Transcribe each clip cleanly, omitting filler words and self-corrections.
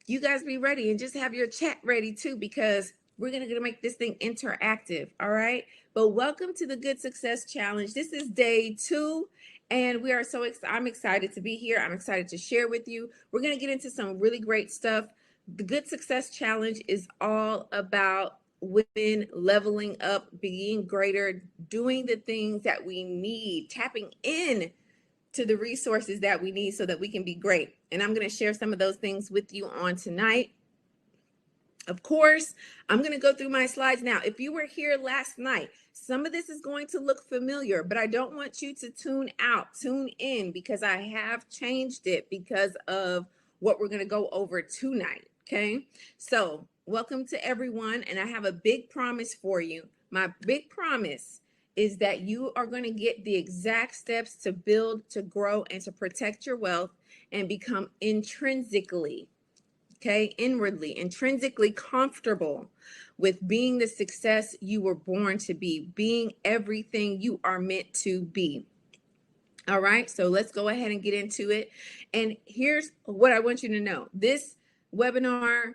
you guys be ready and just have your chat ready too, because we're going to make this thing interactive. All right. But welcome to the Good Success Challenge. This is day 2. And we are I'm excited to be here. I'm excited to share with you. We're going to get into some really great stuff. The Good Success Challenge is all about women leveling up, being greater, doing the things that we need, tapping in to the resources that we need so that we can be great. And I'm going to share some of those things with you on tonight. Of course, I'm going to go through my slides now. If you were here last night, some of this is going to look familiar, but I don't want you to tune out, tune in, because I have changed it because of what we're going to go over tonight. Okay. So welcome to everyone. And I have a big promise for you. My big promise is that you are going to get the exact steps to build, to grow, and to protect your wealth and become intrinsically, inwardly, intrinsically comfortable with being the success you were born to be, being everything you are meant to be. All right, so let's go ahead and get into it. And here's what I want you to know. This webinar,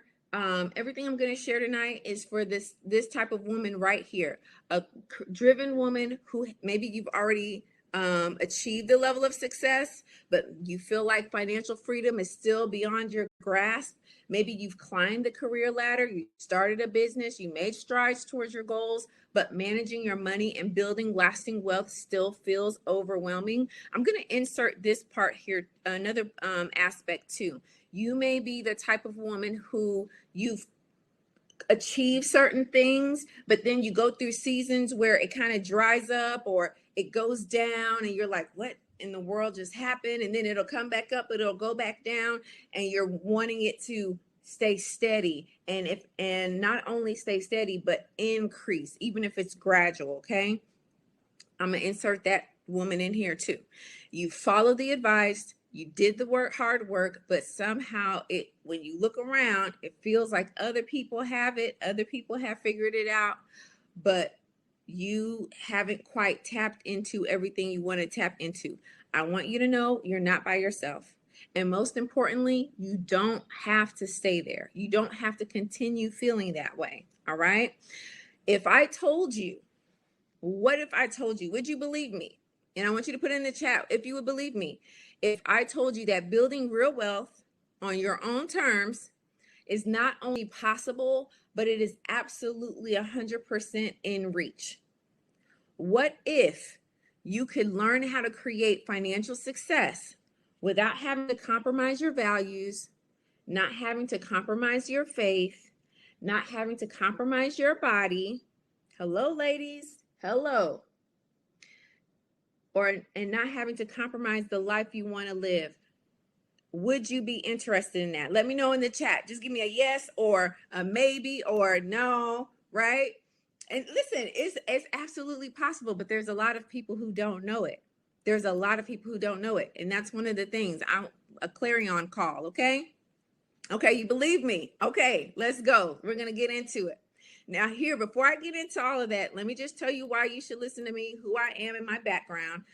everything I'm going to share tonight is for this type of woman right here, a driven woman who maybe you've already achieved the level of success, but you feel like financial freedom is still beyond your grasp. Maybe you've climbed the career ladder, you started a business, you made strides towards your goals, but managing your money and building lasting wealth still feels overwhelming. I'm going to insert this part here, another aspect too. You may be the type of woman who you've achieved certain things, but then you go through seasons where it kind of dries up or it goes down and you're like, what in the world just happened? And then it'll come back up, but it'll go back down, and you're wanting it to stay steady, and not only stay steady but increase, even if it's gradual. Okay, I'm gonna insert that woman in here too. You follow the advice, you did the hard work, but somehow when you look around, it feels like other people have it, other people have figured it out, but you haven't quite tapped into everything you want to tap into. I want you to know you're not by yourself. And most importantly, you don't have to stay there. You don't have to continue feeling that way. All right. If I told you, what if I told you, would you believe me? And I want you to put in the chat if you would believe me. If I told you that building real wealth on your own terms is not only possible, but it is absolutely 100% in reach. What if you could learn how to create financial success without having to compromise your values, not having to compromise your faith, not having to compromise your body? Hello, ladies. Hello. And not having to compromise the life you want to live. Would you be interested in that? Let me know in the chat. Just give me a yes or a maybe or no, right? And listen, it's absolutely possible, but there's a lot of people who don't know it. There's a lot of people who don't know it. And that's one of the things. A clarion call, okay? Okay, you believe me? Okay, let's go. We're going to get into it. Now here, before I get into all of that, let me just tell you why you should listen to me, who I am and my background.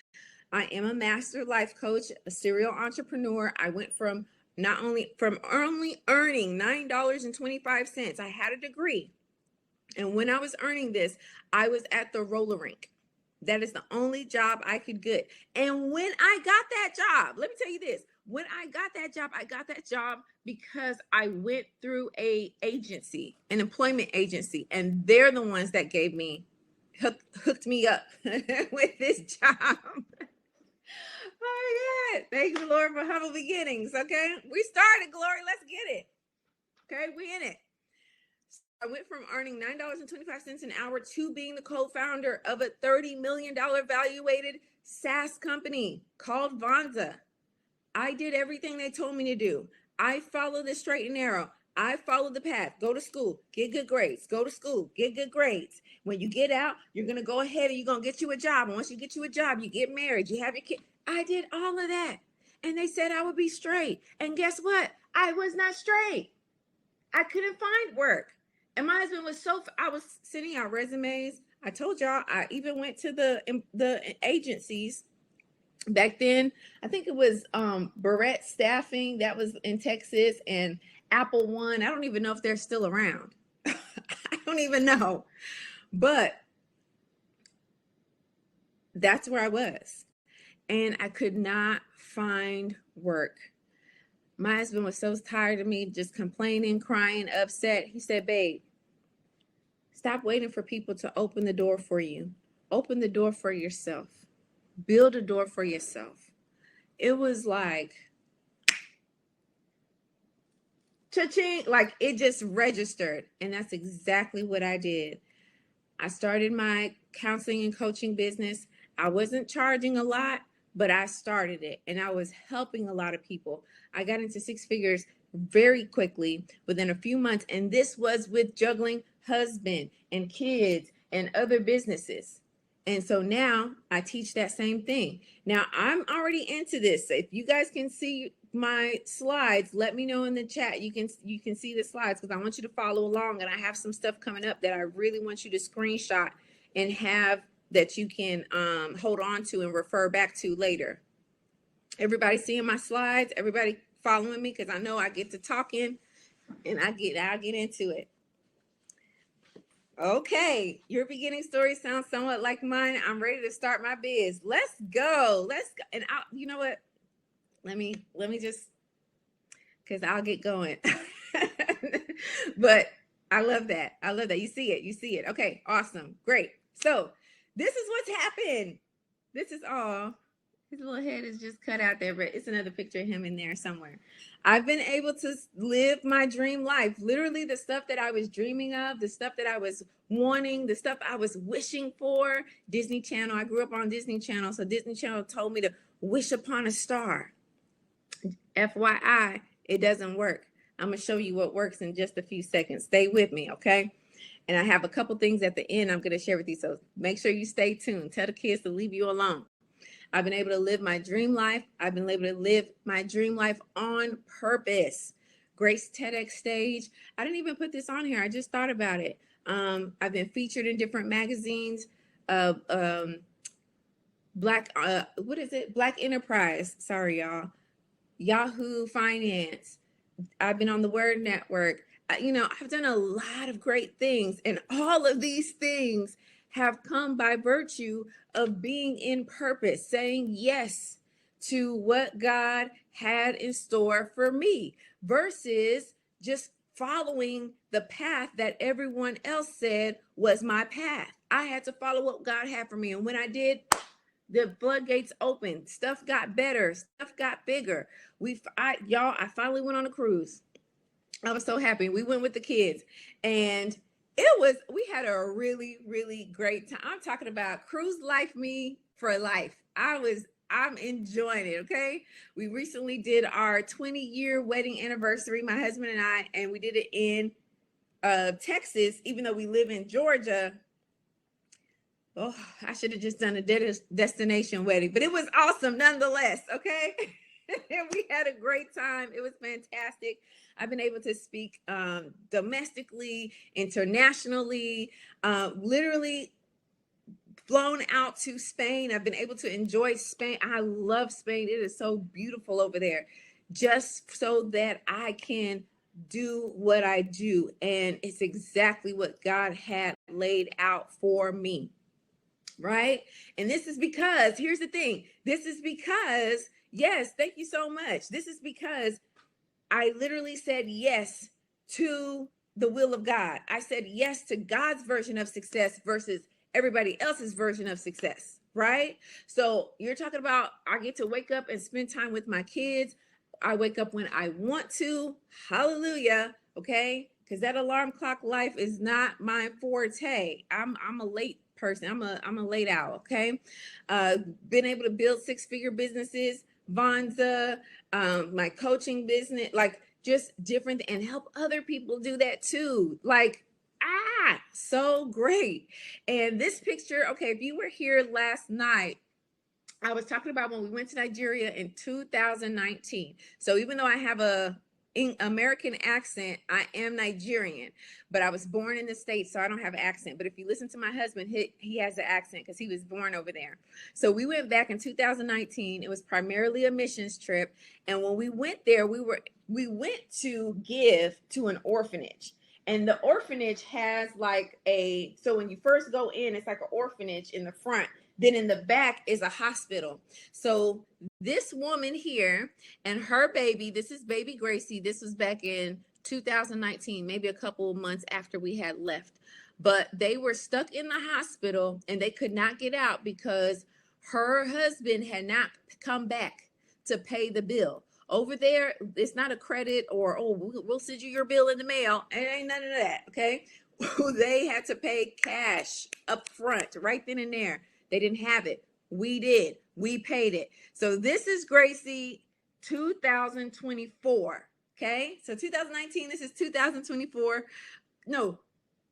I am a master life coach, a serial entrepreneur. I went from only earning $9.25. I had a degree. And when I was earning this, I was at the roller rink. That is the only job I could get. And when I got that job, let me tell you this. When I got that job because I went through an employment agency, and they're the ones that hooked me up with this job. Oh, yeah. Thank you, Lord, for humble beginnings. Okay. We started, glory. Let's get it. Okay. We in it. I went from earning $9.25 an hour to being the co-founder of a $30 million valuated SaaS company called Vonza. I did everything they told me to do. I followed the straight and narrow. I followed the path. Go to school, get good grades. Go to school, get good grades. When you get out, you're going to go ahead and you're going to get you a job. And once you get you a job, you get married, you have your kid. I did all of that. And they said I would be straight. And guess what? I was not straight. I couldn't find work. And my husband was I was sending out resumes. I told y'all, I even went to the agencies Back then, I think it was Barrett Staffing that was in Texas, and Apple One. I don't even know if they're still around. I don't even know. But that's where I was. And I could not find work. My husband was so tired of me just complaining, crying, upset. He said, babe, stop waiting for people to open the door for you. Open the door for yourself. Build a door for yourself. It was like, cha-ching, like it just registered. And that's exactly what I did. I started my counseling and coaching business. I wasn't charging a lot, but I started it and I was helping a lot of people. I got into six figures very quickly within a few months. And this was with juggling husband and kids and other businesses. And so now I teach that same thing. Now I'm already into this. If you guys can see my slides, let me know in the chat. You can see the slides because I want you to follow along, and I have some stuff coming up that I really want you to screenshot and have that you can hold on to and refer back to later. Everybody seeing my slides? Everybody following me? Because I know I get to talking and I'll get into it. Okay, your beginning story sounds somewhat like mine. I'm ready to start my biz. Let's go. Let's go. And you know what? Let me just, because I'll get going. But I love that. I love that. You see it. Okay, awesome. Great. So this is what's happened. This is all. His little head is just cut out there, but it's another picture of him in there somewhere. I've been able to live my dream life. Literally the stuff that I was dreaming of, the stuff that I was wanting, the stuff I was wishing for. Disney Channel. I grew up on Disney Channel. So Disney Channel told me to wish upon a star. FYI, it doesn't work. I'm going to show you what works in just a few seconds. Stay with me, okay? And I have a couple things at the end I'm going to share with you. So make sure you stay tuned. Tell the kids to leave you alone. I've been able to live my dream life. I've been able to live my dream life on purpose. Grace TEDx stage. I didn't even put this on here. I just thought about it. I've been featured in different magazines. Black Enterprise. Sorry, y'all. Yahoo Finance. I've been on the Word Network. I've done a lot of great things, and all of these things have come by virtue of being in purpose, saying yes to what God had in store for me versus just following the path that everyone else said was my path. I had to follow what God had for me. And when I did, the floodgates opened. Stuff got better. Stuff got bigger. I finally went on a cruise. I was so happy. We went with the kids, and we had a really, really great time. I'm talking about cruise life me for life. I'm enjoying it. Okay. We recently did our 20-year wedding anniversary, my husband and I, and we did it in Texas, even though we live in Georgia. Oh, I should have just done a destination wedding, but it was awesome nonetheless. Okay. And we had a great time. It was fantastic. I've been able to speak domestically, internationally, literally flown out to Spain. I've been able to enjoy Spain. I love Spain. It is so beautiful over there, just so that I can do what I do. And it's exactly what God had laid out for me. Right. And this is because, here's the thing. This is because, yes, thank you so much. This is because I literally said yes to the will of God. I said yes to God's version of success versus everybody else's version of success. Right. So you're talking about, I get to wake up and spend time with my kids. I wake up when I want to. Hallelujah. Okay. Because that alarm clock life is not my forte. I'm a late person. I'm a late owl. Okay. Been able to build six-figure businesses, Vonza, my coaching business, like just different, and help other people do that too. Like, so great. And this picture, okay, if you were here last night, I was talking about when we went to Nigeria in 2019. So even though I have a American accent. I am Nigerian, but I was born in the States, so I don't have an accent. But if you listen to my husband, he has an accent because he was born over there. So we went back in 2019. It was primarily a missions trip, and when we went there, we went to give to an orphanage. And the orphanage has like so when you first go in, it's like an orphanage in the front. Then in the back is a hospital. So this woman here and her baby, this is baby Gracie. This was back in 2019, maybe a couple of months after we had left. But they were stuck in the hospital and they could not get out because her husband had not come back to pay the bill. Over there, it's not a credit or, oh, we'll send you your bill in the mail. It ain't none of that, okay? They had to pay cash up front, right then and there. They didn't have it. We did. We paid it. So this is Gracie 2024, okay? So 2019, this is 2024. No,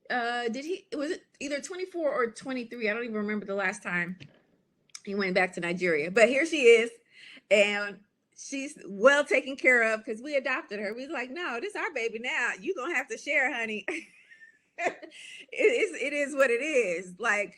was it either 24 or 23? I don't even remember the last time he went back to Nigeria. But here she is, and she's well taken care of because we adopted her. We was like, no, this is our baby now. You're going to have to share, honey. It is what it is. Like,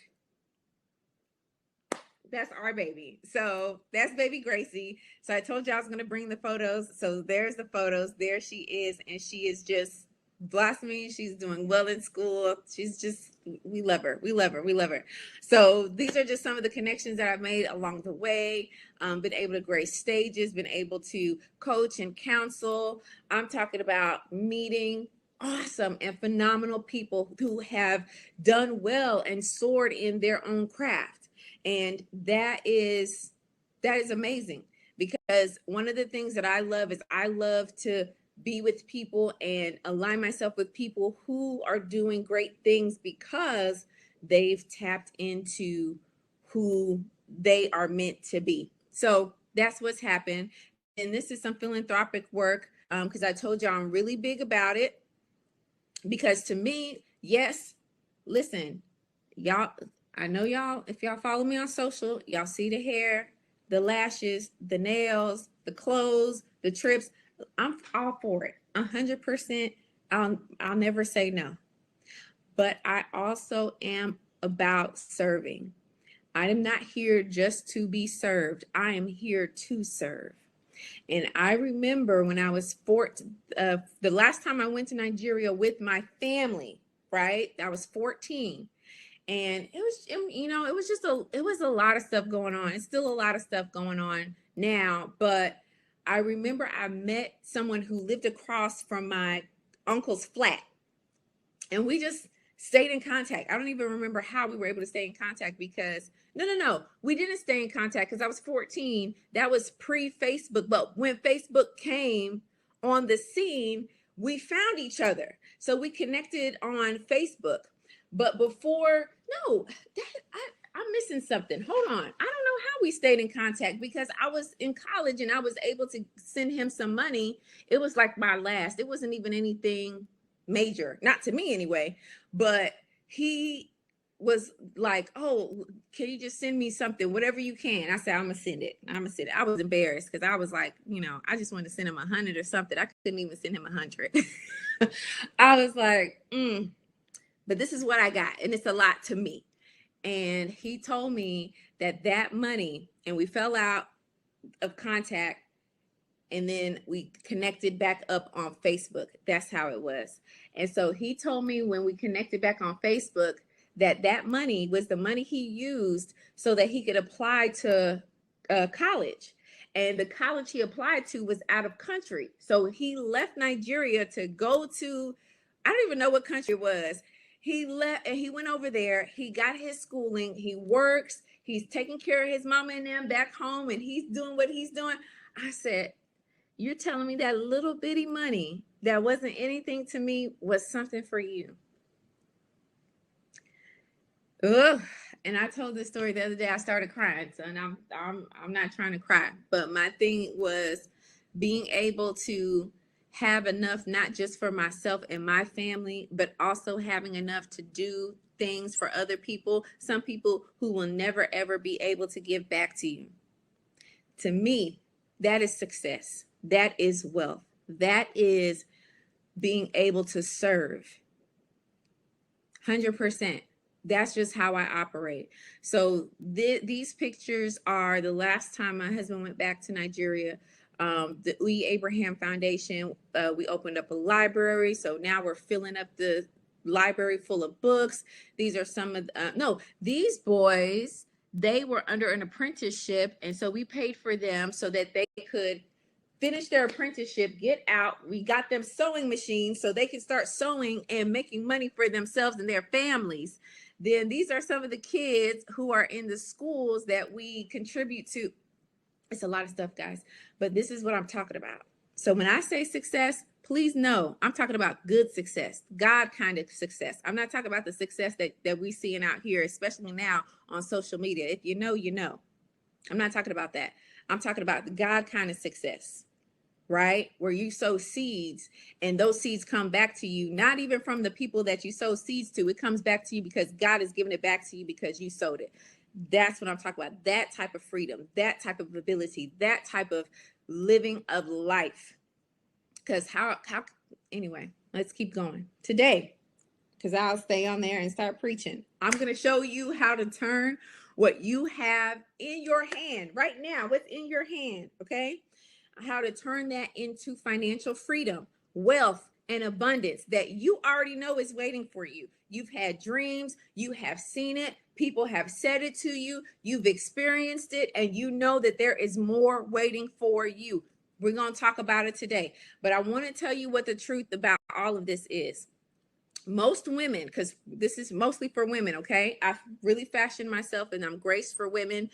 that's our baby. So that's baby Gracie. So I told you I was going to bring the photos. So there's the photos. There she is. And she is just blossoming. She's doing well in school. She's just, we love her. We love her. We love her. So these are just some of the connections that I've made along the way. Been able to grace stages, been able to coach and counsel. I'm talking about meeting awesome and phenomenal people who have done well and soared in their own craft. And that is amazing, because one of the things that I love is I love to be with people and align myself with people who are doing great things because they've tapped into who they are meant to be. So that's what's happened. And this is some philanthropic work, because I told you I'm really big about it. Because to me, yes, listen, y'all, I know y'all, if y'all follow me on social, y'all see the hair, the lashes, the nails, the clothes, the trips. I'm all for it. 100%. I'll never say no. But I also am about serving. I am not here just to be served. I am here to serve. And I remember when I was the last time I went to Nigeria with my family, right? I was 14. And it was, it was a lot of stuff going on. It's still a lot of stuff going on now. But I remember I met someone who lived across from my uncle's flat. And we just stayed in contact. I don't even remember how we were able to stay in contact because, no. We didn't stay in contact because I was 14. That was pre-Facebook. But when Facebook came on the scene, we found each other. So we connected on Facebook. But before, I'm missing something. Hold on. I don't know how we stayed in contact because I was in college and I was able to send him some money. It was like my last. It wasn't even anything major, not to me anyway. But he was like, oh, can you just send me something, whatever you can? I said, I'm gonna send it. I was embarrassed because I was like, I just wanted to send him 100 or something. I couldn't even send him 100. I was like, but this is what I got, and it's a lot to me. And he told me that money, and we fell out of contact, and then we connected back up on Facebook. That's how it was. And so he told me when we connected back on Facebook that money was the money he used so that he could apply to college. And the college he applied to was out of country. So he left Nigeria to go to, I don't even know what country it was. He left and he went over there. He got his schooling. He works. He's taking care of his mama and them back home, and he's doing what he's doing. I said, you're telling me that little bitty money that wasn't anything to me was something for you? Ugh. And I told this story the other day. I started crying, so and I'm not trying to cry, but my thing was being able to have enough, not just for myself and my family, but also having enough to do things for other people, some people who will never, ever be able to give back to you. To me, that is success. That is wealth. That is being able to serve. 100%. That's just how I operate. So these pictures are the last time my husband went back to Nigeria. The Abraham Foundation, we opened up a library. So now we're filling up the library full of books. These are some of no, these boys, they were under an apprenticeship. And so we paid for them so that they could finish their apprenticeship, get out. We got them sewing machines so they can start sewing and making money for themselves and their families. Then these are some of the kids who are in the schools that we contribute to. It's a lot of stuff, guys, but this is what I'm talking about. So when I say success, please know I'm talking about good success, God kind of success. I'm not talking about the success that we seeing out here, especially now on social media. If you know, you know. I'm not talking about that. I'm talking about the God kind of success, right? Where you sow seeds and those seeds come back to you, not even from the people that you sow seeds to. It comes back to you because God is giving it back to you because you sowed it. That's what I'm talking about. That type of freedom, that type of ability, that type of living of life. Because anyway, let's keep going. Today, because I'll stay on there and start preaching, I'm going to show you how to turn what you have in your hand right now, what's in your hand, okay? How to turn that into financial freedom, wealth, and abundance that you already know is waiting for you. You've had dreams, you have seen it, people have said it to you, you've experienced it, and you know that there is more waiting for you. We're going to talk about it today, but I want to tell you what the truth about all of this is. Most women, because this is mostly for women, okay? I really fashion myself and I'm graced for women.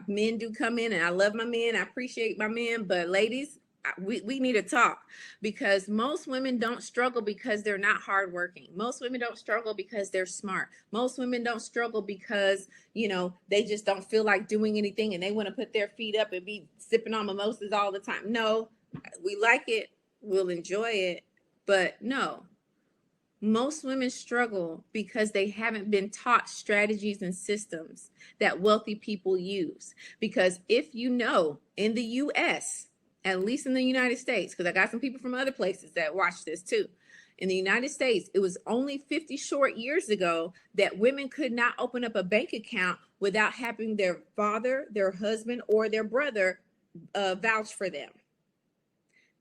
Men do come in and I love my men. I appreciate my men, but ladies, we need to talk, because most women don't struggle because they're not hardworking. Most women don't struggle because they're smart. Most women don't struggle because, they just don't feel like doing anything and they want to put their feet up and be sipping on mimosas all the time. No, we like it. We'll enjoy it. But no, most women struggle because they haven't been taught strategies and systems that wealthy people use. Because if you know, in the US, at least in the United States, because I got some people from other places that watch this too. In the United States, it was only 50 short years ago that women could not open up a bank account without having their father, their husband, or their brother vouch for them.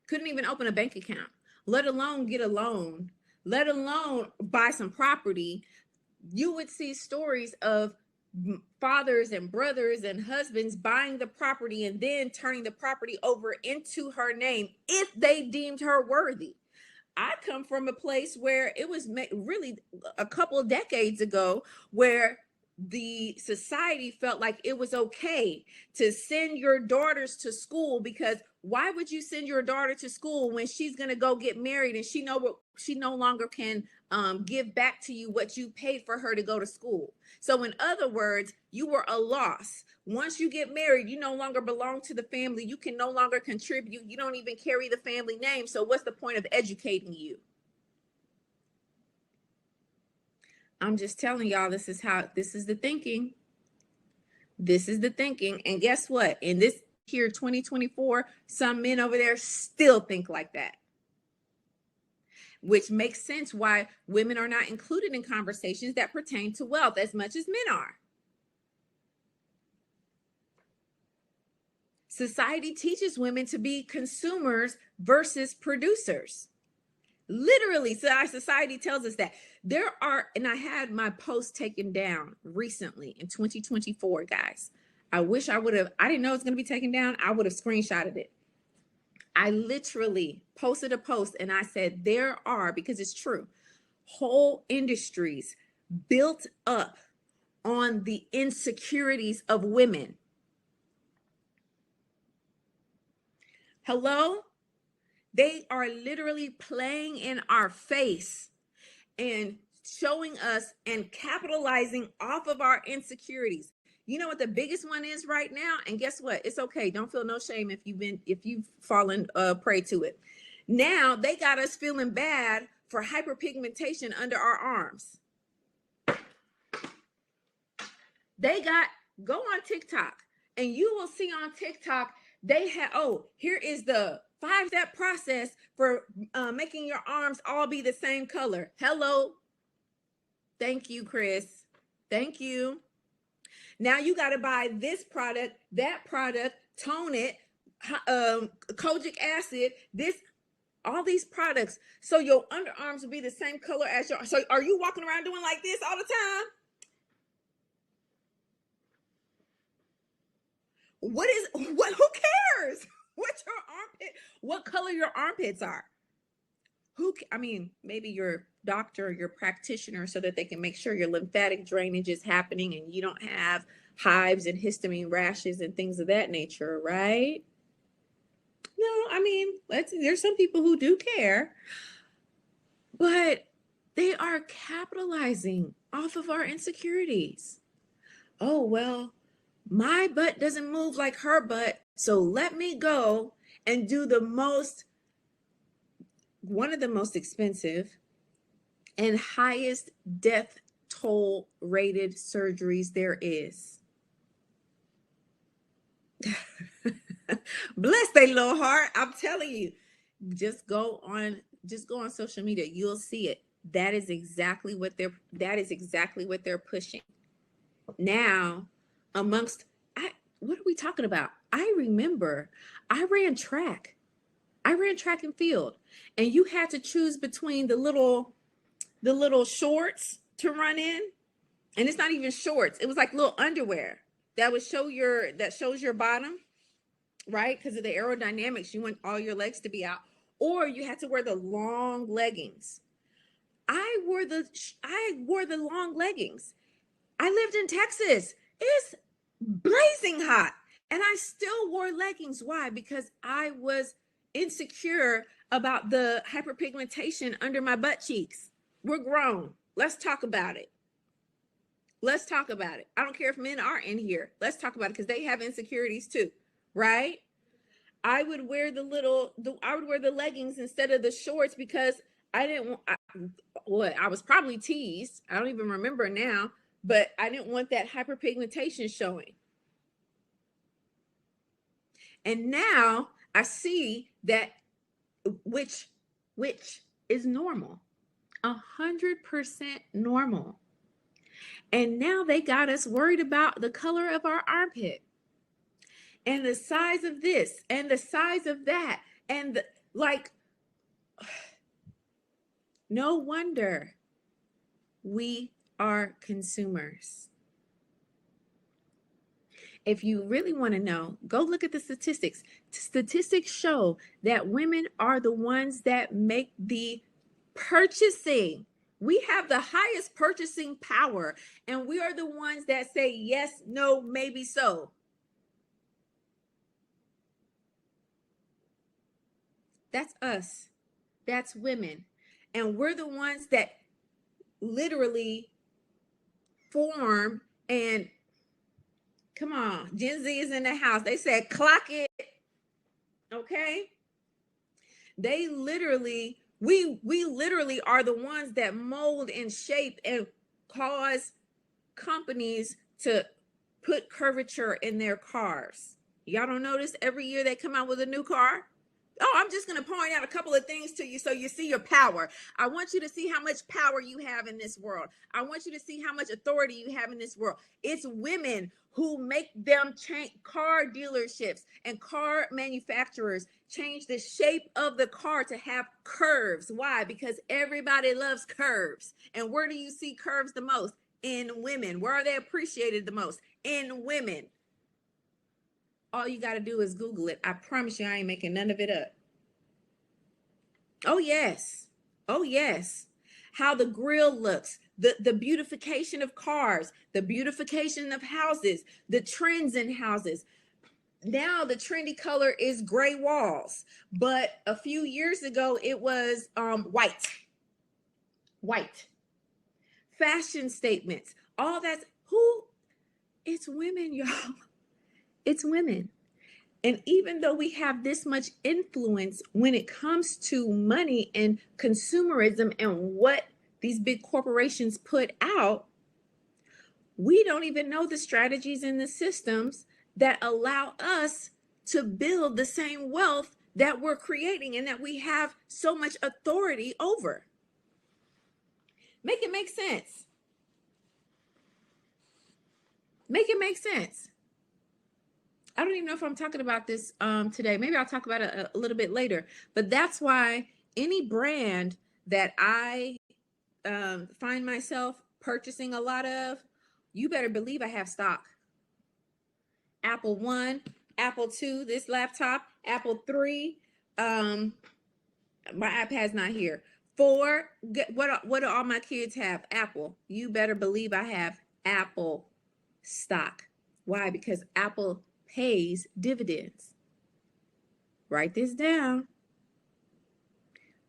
Couldn't even open a bank account, let alone get a loan, let alone buy some property. You would see stories of fathers and brothers and husbands buying the property and then turning the property over into her name if they deemed her worthy. I come from a place where it was really a couple of decades ago where the society felt like it was okay to send your daughters to school, because why would you send your daughter to school when she's going to go get married and she no longer can give back to you what you paid for her to go to school? So in other words, you were a loss. Once you get married, you no longer belong to the family. You can no longer contribute. You don't even carry the family name. So what's the point of educating you? I'm just telling y'all, this is the thinking. This is the thinking. And guess what? In this here 2024, some men over there still think like that. Which makes sense why women are not included in conversations that pertain to wealth as much as men are. Society teaches women to be consumers versus producers. Literally, so our society tells us that. And I had my post taken down recently in 2024, guys. I wish I didn't know it's going to be taken down. I would have screenshotted it. I literally posted a post and I said, there are, because it's true, whole industries built up on the insecurities of women. Hello? They are literally playing in our face and showing us and capitalizing off of our insecurities. You know what the biggest one is right now? And guess what? It's okay. Don't feel no shame if you've fallen prey to it. Now they got us feeling bad for hyperpigmentation under our arms. Go on TikTok and you will see on TikTok, they have, here is the 5-step process for making your arms all be the same color. Hello. Thank you, Chris. Thank you. Now you got to buy this product, that product, tone it, kojic acid, this, all these products. So your underarms will be the same color as your, so are you walking around doing like this all the time? Who cares? What your armpit, what color your armpits are? I mean, maybe your doctor or your practitioner so that they can make sure your lymphatic drainage is happening and you don't have hives and histamine rashes and things of that nature, right? No, I mean, there's some people who do care, but they are capitalizing off of our insecurities. Oh, well, my butt doesn't move like her butt, so let me go and do one of the most expensive and highest death toll rated surgeries there is. Bless their little heart. I'm telling you, just go on social media. You'll see it. That is exactly what they're pushing. Now, what are we talking about? I remember I ran track and field, and you had to choose between the little shorts to run in, and it's not even shorts. It was like little underwear that shows your bottom, right? Because of the aerodynamics, you want all your legs to be out, or you had to wear the long leggings. I wore the long leggings. I lived in Texas. It's blazing hot, and I still wore leggings. Why? Because I was insecure about the hyperpigmentation under my butt cheeks. We're grown. Let's talk about it. I don't care if men are in here. Let's talk about it, because they have insecurities too, right? I would wear the leggings instead of the shorts because I was probably teased. I don't even remember now, but I didn't want that hyperpigmentation showing. And now I see that which is normal, 100% normal. And now they got us worried about the color of our armpit and the size of this and the size of that. And no wonder we are consumers. If you really want to know, go look at the statistics. Statistics show that women are the ones that make the purchasing. We have the highest purchasing power, and we are the ones that say yes, no, maybe so. That's us. That's women. And we're the ones that literally form and come on, Gen Z is in the house. They said, clock it. Okay. They literally, we literally are the ones that mold and shape and cause companies to put curvature in their cars. Y'all don't notice every year they come out with a new car? Oh, I'm just going to point out a couple of things to you so you see your power. I want you to see how much power you have in this world. I want you to see how much authority you have in this world. It's women who make them change. Car dealerships and car manufacturers change the shape of the car to have curves. Why? Because everybody loves curves. And where do you see curves the most? In women. Where are they appreciated the most? In women. All you got to do is Google it. I promise you I ain't making none of it up. Oh, yes. Oh, yes. How the grill looks, the beautification of cars, the beautification of houses, the trends in houses. Now the trendy color is gray walls, but a few years ago it was white. Fashion statements. All that's it's women, y'all. It's women. And even though we have this much influence when it comes to money and consumerism and what these big corporations put out, we don't even know the strategies and the systems that allow us to build the same wealth that we're creating and that we have so much authority over. Make it make sense. Make it make sense. I don't even know if I'm talking about this today. Maybe I'll talk about it a little bit later. But that's why any brand that I find myself purchasing a lot of, you better believe I have stock. Apple One, Apple Two, this laptop, Apple Three. My iPad's not here. 4, what do all my kids have? Apple. You better believe I have Apple stock. Why? Because Apple pays dividends. Write this down.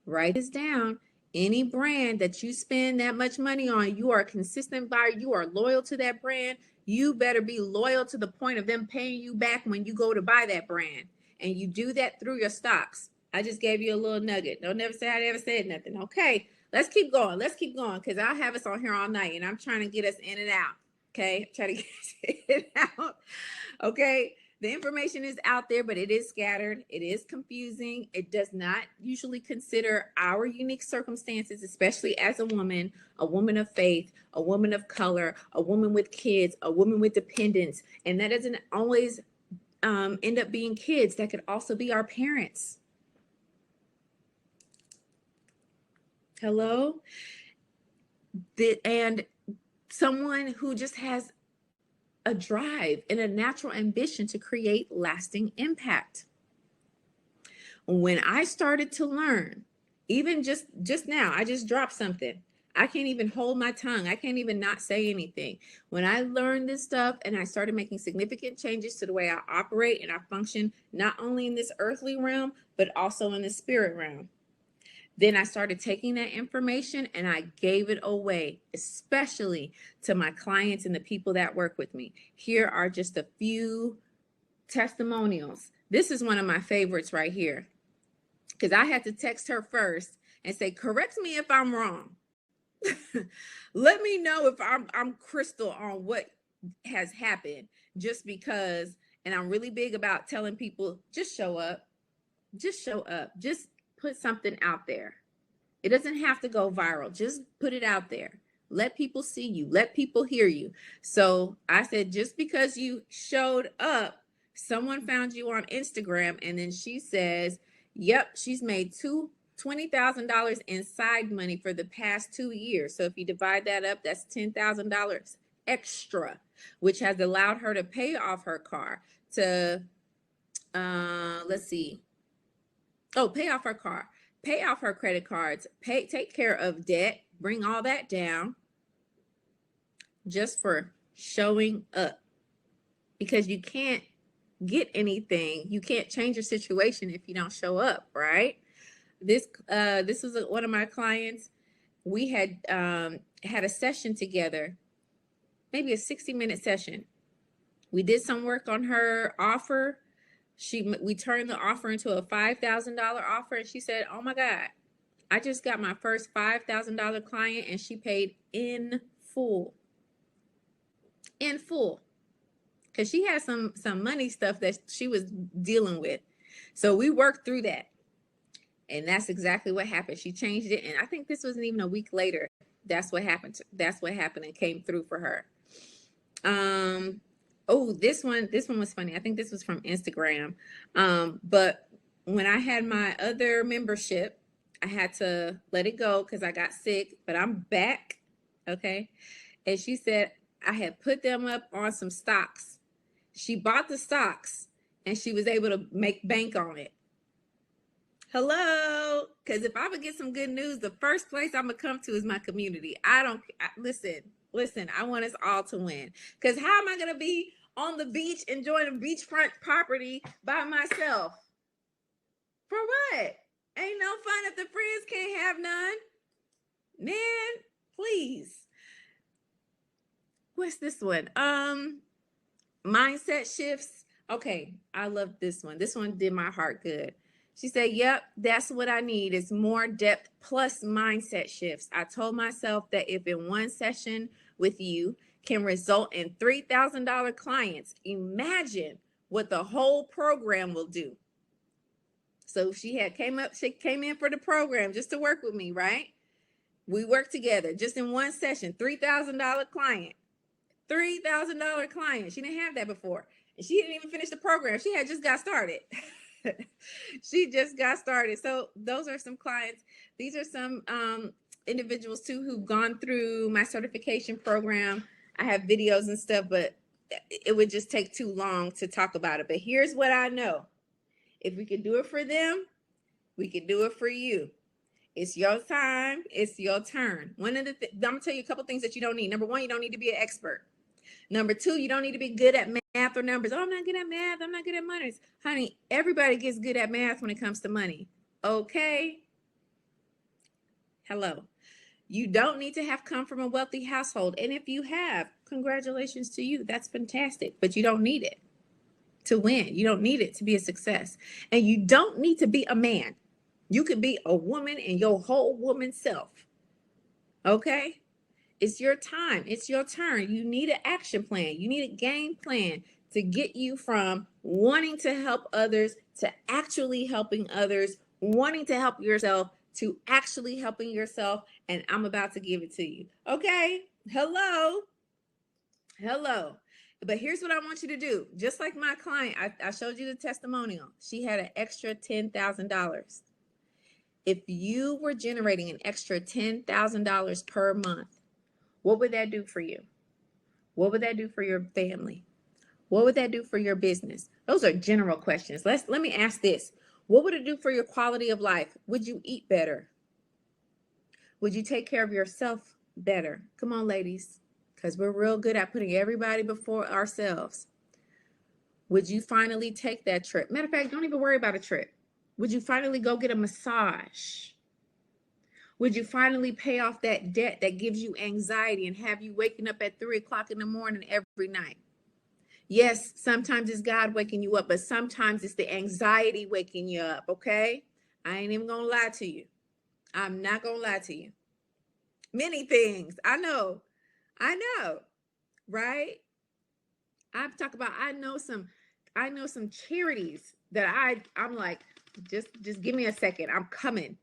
Write this down. Any brand that you spend that much money on, you are a consistent buyer, you are loyal to that brand, you better be loyal to the point of them paying you back when you go to buy that brand. And you do that through your stocks. I just gave you a little nugget. Don't never say I never said nothing. Okay, let's keep going. Let's keep going because I'll have us on here all night and I'm trying to get us in and out. Okay, try to get it out. Okay, the information is out there, but it is scattered. It is confusing. It does not usually consider our unique circumstances, especially as a woman of faith, a woman of color, a woman with kids, a woman with dependents. And that doesn't always end up being kids. That could also be our parents. Hello? And someone who just has a drive and a natural ambition to create lasting impact. When I started to learn, even just now, I just dropped something. I can't even hold my tongue. I can't even not say anything. When I learned this stuff and I started making significant changes to the way I operate and I function, not only in this earthly realm, but also in the spirit realm. Then I started taking that information and I gave it away, especially to my clients and the people that work with me. Here are just a few testimonials. This is one of my favorites right here because I had to text her first and say, correct me if I'm wrong. Let me know if I'm crystal on what has happened, just because, and I'm really big about telling people, just show up, just put something out there. It doesn't have to go viral. Just put it out there. Let people see you. Let people hear you. So I said, just because you showed up, someone found you on Instagram, and then she says, yep, she's made $20,000 in side money for the past 2 years. So if you divide that up, that's $10,000 extra, which has allowed her to pay off her car, to pay off her car, pay off her credit cards, take care of debt, bring all that down, just for showing up. Because you can't get anything, you can't change your situation if you don't show up, right? This was one of my clients. We had had a session together, maybe a 60-minute session. We did some work on her offer. We turned the offer into a $5,000 offer, and she said, oh my God, I just got my first $5,000 client, and she paid in full. In full. Because she had some money stuff that she was dealing with. So we worked through that. And that's exactly what happened. She changed it. And I think this wasn't even a week later. That's what happened. That's what happened and came through for her. Oh, this one was funny. I think this was from Instagram. But when I had my other membership, I had to let it go because I got sick, but I'm back. Okay. And she said I had put them up on some stocks. She bought the stocks and she was able to make bank on it. Hello. Because if I would get some good news, the first place I'm going to come to is my community. Listen, I want us all to win. Because how am I going to be on the beach enjoying a beachfront property by myself? For what? Ain't no fun if the friends can't have none. Man, please. What's this one? Mindset shifts. Okay, I love this one. This one did my heart good. She said, yep, that's what I need is more depth plus mindset shifts. I told myself that if in one session with you can result in $3,000 clients, imagine what the whole program will do. So she came in for the program just to work with me, right? We worked together just in one session, $3,000 client. $3,000 client. She didn't have that before. And she didn't even finish the program. She had just got started. She just got started. So those are some clients. These are some individuals too who've gone through my certification program. I have videos and stuff, but it would just take too long to talk about it. But here's what I know. If we can do it for them, we can do it for you. It's your time. It's your turn. I'm going to tell you a couple things that you don't need. Number one, you don't need to be an expert. Number two, you don't need to be good at math or numbers. Oh, I'm not good at math. I'm not good at money. Honey, everybody gets good at math when it comes to money. Okay? Hello. You don't need to have come from a wealthy household. And if you have, congratulations to you. That's fantastic. But you don't need it to win. You don't need it to be a success. And you don't need to be a man. You could be a woman in your whole woman self. Okay? It's your time. It's your turn. You need an action plan. You need a game plan to get you from wanting to help others to actually helping others, wanting to help yourself to actually helping yourself. And I'm about to give it to you. Okay? Hello. Hello. But here's what I want you to do. Just like my client, I showed you the testimonial. She had an extra $10,000. If you were generating an extra $10,000 per month, what would that do for you? What would that do for your family? What would that do for your business? Those are general questions. Let me ask this. What would it do for your quality of life? Would you eat better? Would you take care of yourself better? Come on, ladies, because we're real good at putting everybody before ourselves. Would you finally take that trip? Matter of fact, don't even worry about a trip. Would you finally go get a massage? Would you finally pay off that debt that gives you anxiety and have you waking up at 3 o'clock in the morning every night? Yes, sometimes it's God waking you up, but sometimes it's the anxiety waking you up, okay? I ain't even gonna lie to you. I'm not gonna lie to you. Many things. I know, right? I know some charities that I'm like, just give me a second. I'm coming.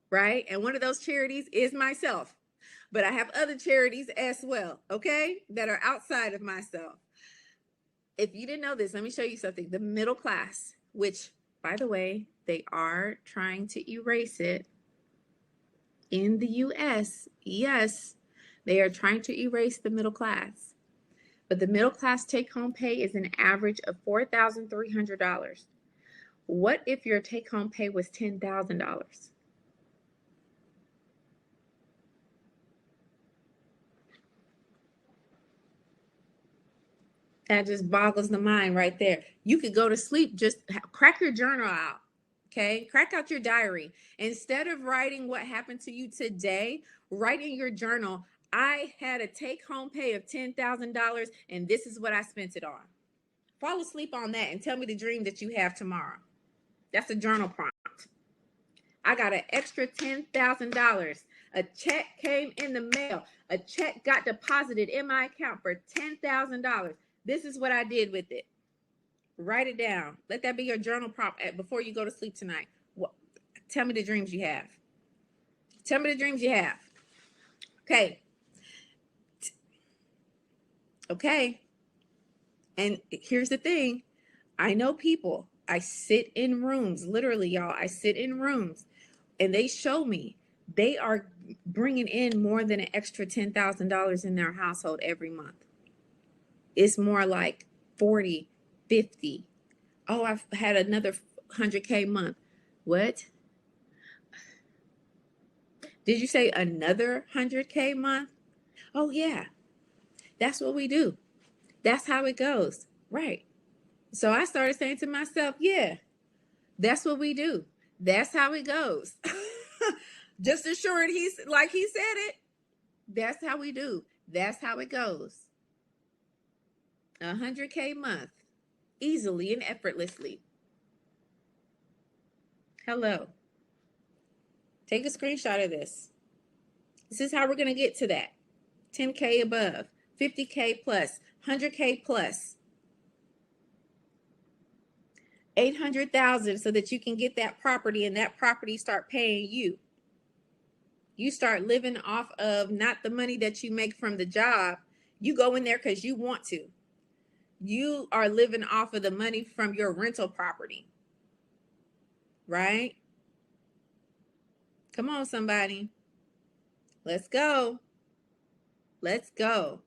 Right? And one of those charities is myself. But I have other charities as well, okay? That are outside of myself. If you didn't know this, let me show you something. The middle class, which, by the way, they are trying to erase it in the US. Yes, they are trying to erase the middle class. But the middle class take-home pay is an average of $4,300. What if your take-home pay was $10,000? That just boggles the mind right there. You could go to sleep, just crack your journal out, okay? Crack out your diary. Instead of writing what happened to you today, write in your journal, I had a take-home pay of $10,000 and this is what I spent it on. Fall asleep on that and tell me the dream that you have tomorrow. That's a journal prompt. I got an extra $10,000. A check came in the mail. A check got deposited in my account for $10,000. This is what I did with it. Write it down. Let that be your journal prompt before you go to sleep tonight. Tell me the dreams you have. Tell me the dreams you have. Okay. Okay. And here's the thing. I know people. I sit in rooms. Literally, y'all. I sit in rooms. And they show me they are bringing in more than an extra $10,000 in their household every month. It's more like 40, 50. Oh, I've had another 100K month. What? Did you say another 100K month? Oh, yeah. That's what we do. That's how it goes. Right. So I started saying to myself, yeah, that's what we do. That's how it goes. Just assured he said it. That's how we do. That's how it goes. 100K month, easily and effortlessly. Hello. Take a screenshot of this. This is how we're going to get to that. 10K above, 50K plus, 100K plus. $800,000 so that you can get that property, and that property start paying you. You start living off of not the money that you make from the job. You go in there because you want to. You are living off of the money from your rental property, right? Come on, somebody. Let's go. Let's go.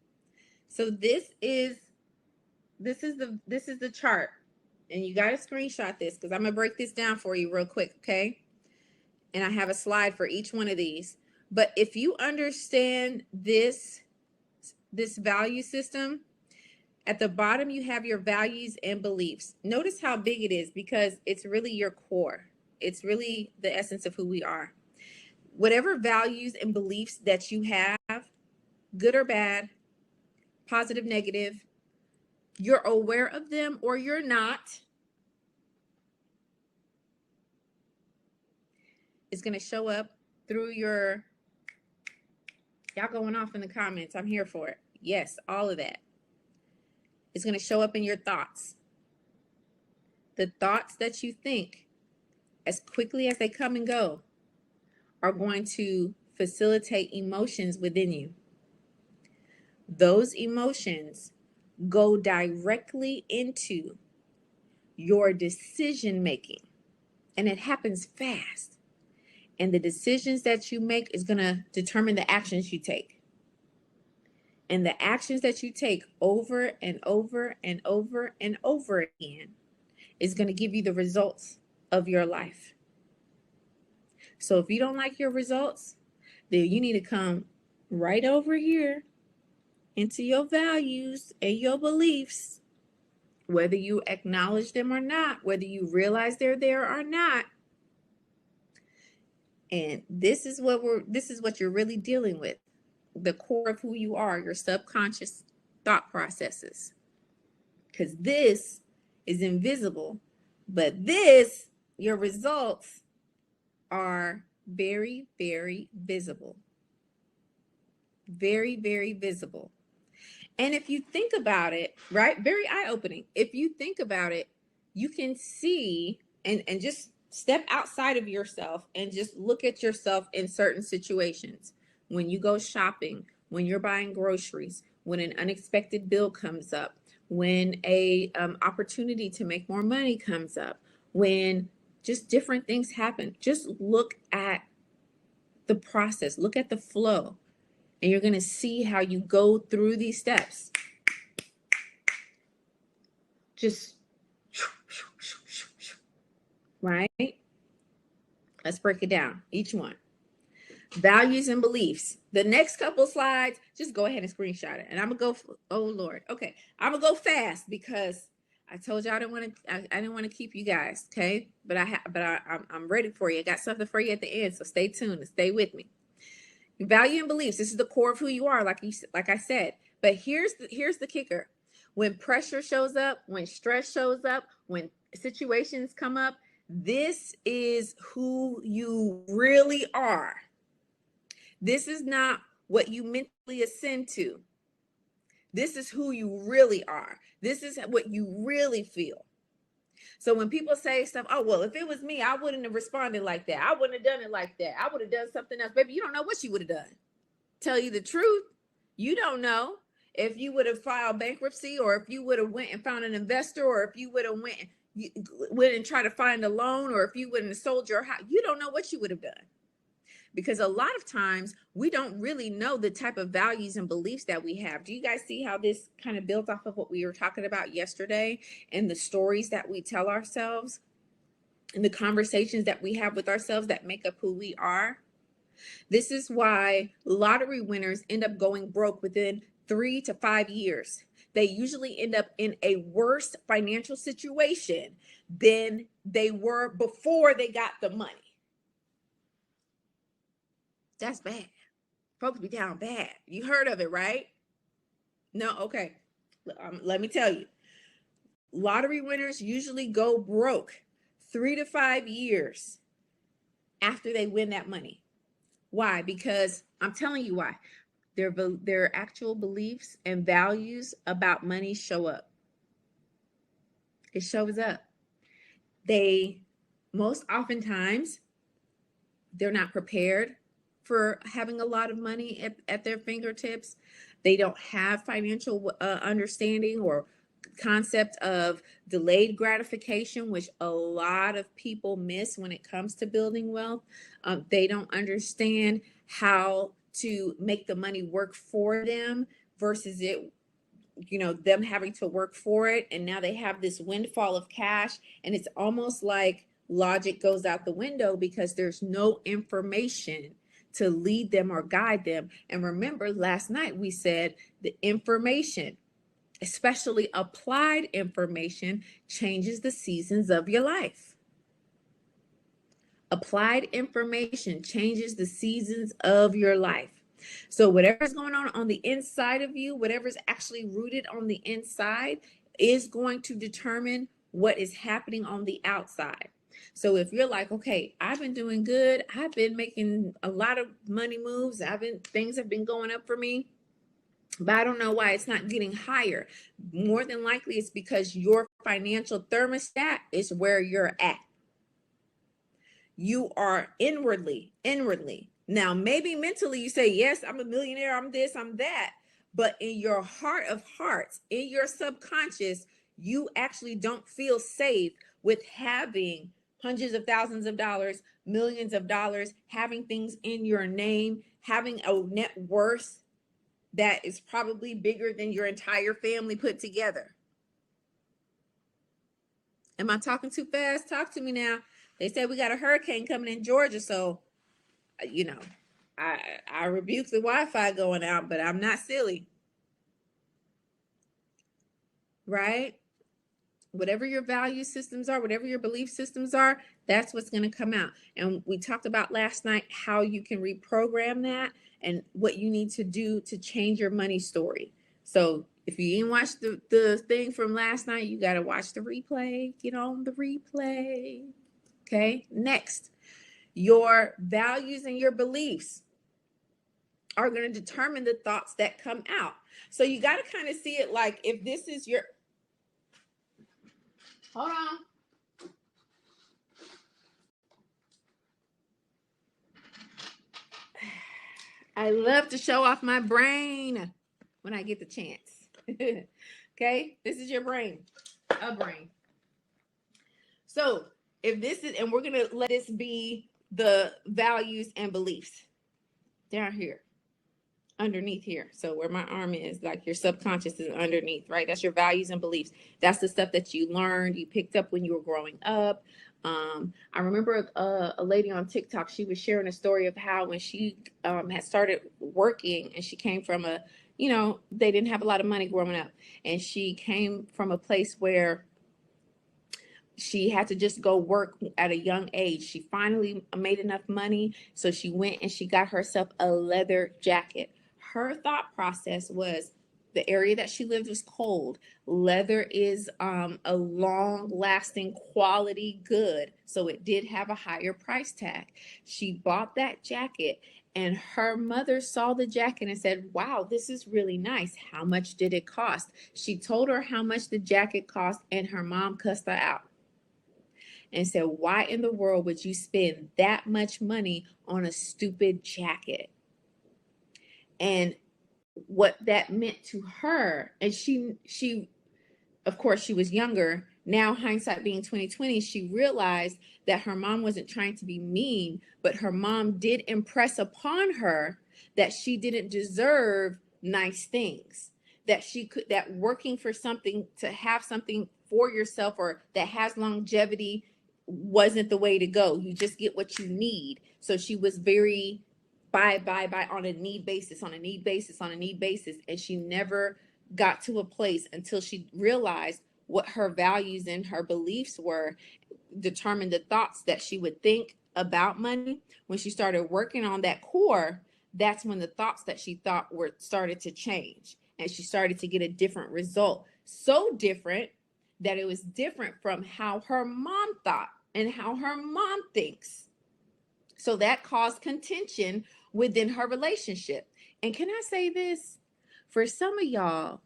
So this is the chart. And you got to screenshot this because I'm going to break this down for you real quick, okay? And I have a slide for each one of these. But if you understand this value system, at the bottom you have your values and beliefs. Notice how big it is because it's really your core. It's really the essence of who we are. Whatever values and beliefs that you have, good or bad, positive, negative, you're aware of them or you're not, it's going to show up through your, y'all going off in the comments. I'm here for it. Yes, all of that. It's going to show up in your thoughts. The thoughts that you think, as quickly as they come and go, are going to facilitate emotions within you. Those emotions go directly into your decision making, and it happens fast. And the decisions that you make is going to determine the actions you take. And the actions that you take over and over and over and over again is going to give you the results of your life. So if you don't like your results, then you need to come right over here into your values and your beliefs, whether you acknowledge them or not, whether you realize they're there or not. And this is what you're really dealing with. The core of who you are, your subconscious thought processes. Because this is invisible, but your results are very, very visible. Very, very visible. And if you think about it, right, very eye-opening. If you think about it, you can see and just step outside of yourself and just look at yourself in certain situations. When you go shopping, when you're buying groceries, when an unexpected bill comes up, when a opportunity to make more money comes up, when just different things happen, just look at the process, look at the flow, and you're going to see how you go through these steps. Just, right? Let's break it down, each one. Values and beliefs. The next couple slides, just go ahead and screenshot it. And I'm going to go, oh Lord. Okay. I'm going to go fast because I told you I didn't want to keep you guys. Okay. But I'm ready for you. I got something for you at the end. So stay tuned and stay with me. Value and beliefs. This is the core of who you are, like I said. But here's the kicker. When pressure shows up, when stress shows up, when situations come up, this is who you really are. This is not what you mentally ascend to. This is who you really are. This is what you really feel. So when people say stuff, oh, well, if it was me, I wouldn't have responded like that. I wouldn't have done it like that. I would have done something else. Baby, you don't know what you would have done. Tell you the truth, you don't know. If you would have filed bankruptcy, or if you would have went and found an investor, or if you would have went and tried to find a loan, or if you wouldn't have sold your house, you don't know what you would have done. Because a lot of times we don't really know the type of values and beliefs that we have. Do you guys see how this kind of builds off of what we were talking about yesterday, and the stories that we tell ourselves and the conversations that we have with ourselves that make up who we are? This is why lottery winners end up going broke within 3 to 5 years. They usually end up in a worse financial situation than they were before they got the money. That's bad. Folks be down bad. You heard of it, right? No? Okay. Let me tell you. Lottery winners usually go broke 3 to 5 years after they win that money. Why? Because I'm telling you why. Their actual beliefs and values about money show up. It shows up. They most oftentimes they're not prepared for having a lot of money at their fingertips. They don't have financial understanding or concept of delayed gratification, which a lot of people miss when it comes to building wealth. They don't understand how to make the money work for them versus it, them having to work for it. And now they have this windfall of cash, and it's almost like logic goes out the window because there's no information to lead them or guide them. And remember, last night we said the information, especially applied information, changes the seasons of your life. Applied information changes the seasons of your life. So whatever's going on the inside of you, whatever's actually rooted on the inside, is going to determine what is happening on the outside. So if you're like, okay, I've been doing good, I've been making a lot of money moves, things have been going up for me, but I don't know why it's not getting higher. More than likely, it's because your financial thermostat is where you're at. You are inwardly. Now, maybe mentally you say, yes, I'm a millionaire, I'm this, I'm that. But in your heart of hearts, in your subconscious, you actually don't feel safe with having hundreds of thousands of dollars, millions of dollars, having things in your name, having a net worth that is probably bigger than your entire family put together. Am I talking too fast? Talk to me now. They said we got a hurricane coming in Georgia, so I rebuke the Wi-Fi going out, but I'm not silly, right? Whatever your value systems are, whatever your belief systems are, that's what's going to come out. And we talked about last night how you can reprogram that and what you need to do to change your money story. So if you didn't watch the thing from last night, you got to watch the replay. Get on the replay. Okay, next, your values and your beliefs are going to determine the thoughts that come out. So you got to kind of see it like, if this is your, hold on. I love to show off my brain when I get the chance. Okay, this is your brain, a brain. So if this is, and we're going to let this be the values and beliefs down here, underneath here. So where my arm is, like your subconscious is underneath, right? That's your values and beliefs. That's the stuff that you learned, you picked up when you were growing up. I remember a lady on TikTok, she was sharing a story of how when she had started working, and she came from they didn't have a lot of money growing up. And she came from a place where she had to just go work at a young age. She finally made enough money, so she went and she got herself a leather jacket. Her thought process was, the area that she lived was cold. Leather is a long-lasting quality good, so it did have a higher price tag. She bought that jacket, and her mother saw the jacket and said, wow, this is really nice. How much did it cost? She told her how much the jacket cost, and her mom cussed her out and said, why in the world would you spend that much money on a stupid jacket? And what that meant to her, and she of course she was younger. Now hindsight being 2020, she realized that her mom wasn't trying to be mean, but her mom did impress upon her that she didn't deserve nice things, that working for something, to have something for yourself or that has longevity, wasn't the way to go. You just get what you need. So she was very buy on a need basis, and she never got to a place until she realized what her values and her beliefs were, determined the thoughts that she would think about money. When she started working on that core, that's when the thoughts that she thought were started to change, and she started to get a different result. So different that it was different from how her mom thought and how her mom thinks. So that caused contention within her relationship. And can I say this? For some of y'all,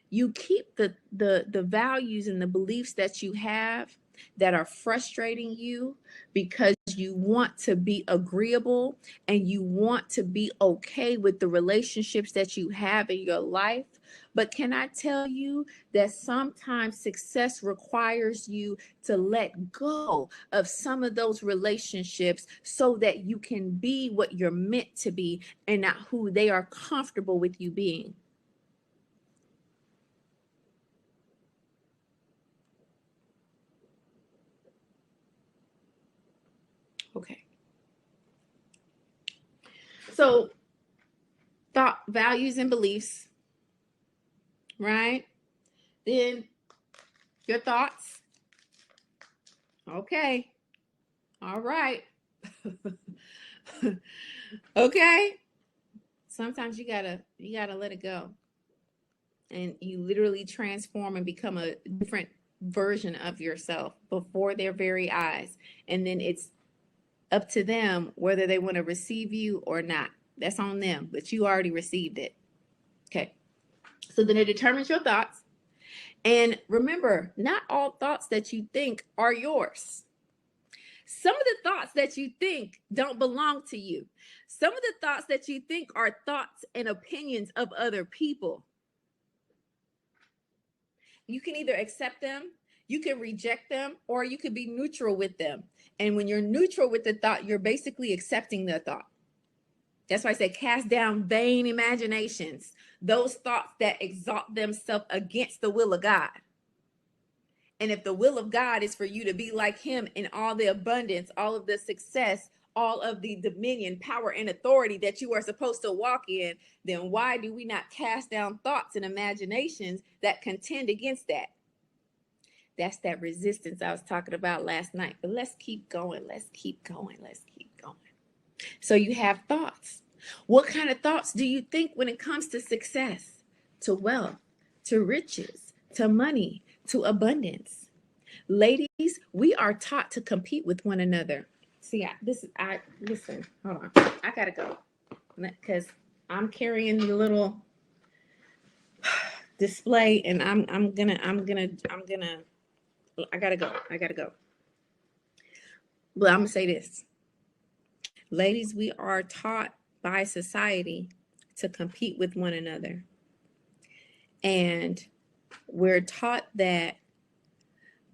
you keep the values and the beliefs that you have, that are frustrating you because you want to be agreeable and you want to be okay with the relationships that you have in your life. But can I tell you that sometimes success requires you to let go of some of those relationships so that you can be what you're meant to be and not who they are comfortable with you being? Okay. So, thought, values, and beliefs, right? Then your thoughts. Okay. All right. Okay. Sometimes you gotta let it go. And you literally transform and become a different version of yourself before their very eyes. And then it's up to them whether they want to receive you or not. That's on them, but you already received it. Okay. So then it determines your thoughts. And remember, not all thoughts that you think are yours. Some of the thoughts that you think don't belong to you. Some of the thoughts that you think are thoughts and opinions of other people. You can either accept them, you can reject them, or you could be neutral with them. And when you're neutral with the thought, you're basically accepting the thought. That's why I say cast down vain imaginations, those thoughts that exalt themselves against the will of God. And if the will of God is for you to be like him in all the abundance, all of the success, all of the dominion, power, and authority that you are supposed to walk in, then why do we not cast down thoughts and imaginations that contend against that? That's that resistance I was talking about last night. But let's keep going. Let's keep going. Let's keep going. So you have thoughts. What kind of thoughts do you think when it comes to success, to wealth, to riches, to money, to abundance? Ladies, we are taught to compete with one another. See, listen, hold on. I gotta go because I'm carrying the little display, and I gotta go. But I'm gonna say this, ladies, we are taught by society to compete with one another, and we're taught that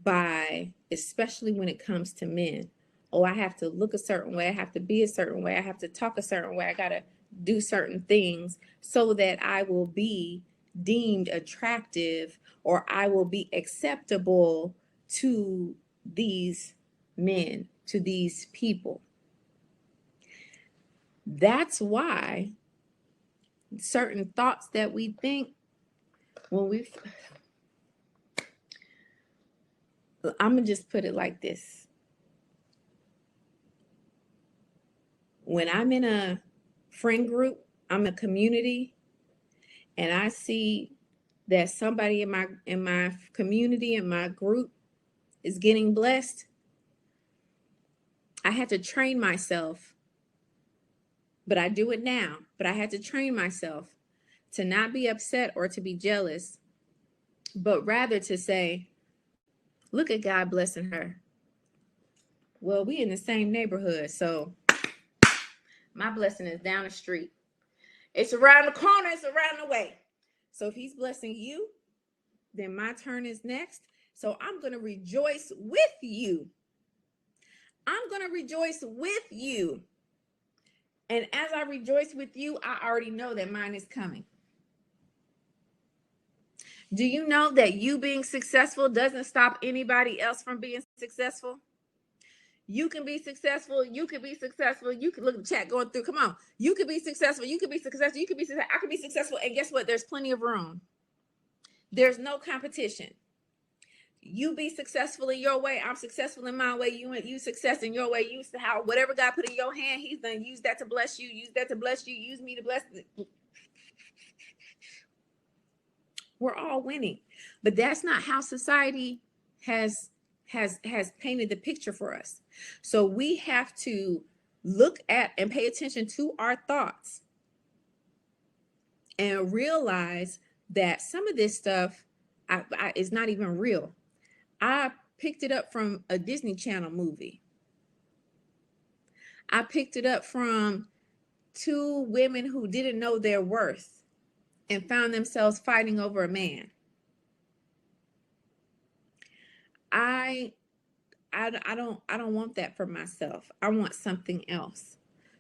by, especially when it comes to men. Oh, I have to look a certain way. I have to be a certain way. I have to talk a certain way. I got to do certain things so that I will be deemed attractive or I will be acceptable to these men, to these people. That's why certain thoughts that we think when I'm going to just put it like this. When I'm in a friend group, I'm in a community, and I see that somebody in my community, in my group, is getting blessed, I had to train myself, but I do it now, but I had to train myself to not be upset or to be jealous, but rather to say, look at God blessing her. Well, we in the same neighborhood, so my blessing is down the street. It's around the corner, it's around the way. So if he's blessing you, then my turn is next. So I'm going to rejoice with you. I'm going to rejoice with you. And as I rejoice with you, I already know that mine is coming. Do you know that you being successful doesn't stop anybody else from being successful? You can be successful. You can be successful. You can look at the chat going through. Come on. You can be successful. You can be successful. You can be successful. I can be successful. And guess what? There's plenty of room. There's no competition. You be successful in your way. I'm successful in my way. You success in your way. Use how whatever God put in your hand, he's done. Use that to bless you. Use that to bless you. Use me to bless. We're all winning. But that's not how society has painted the picture for us. So we have to look at and pay attention to our thoughts and realize that some of this stuff is not even real. I picked it up from a Disney Channel movie. I picked it up from two women who didn't know their worth and found themselves fighting over a man. I don't want that for myself. I want something else.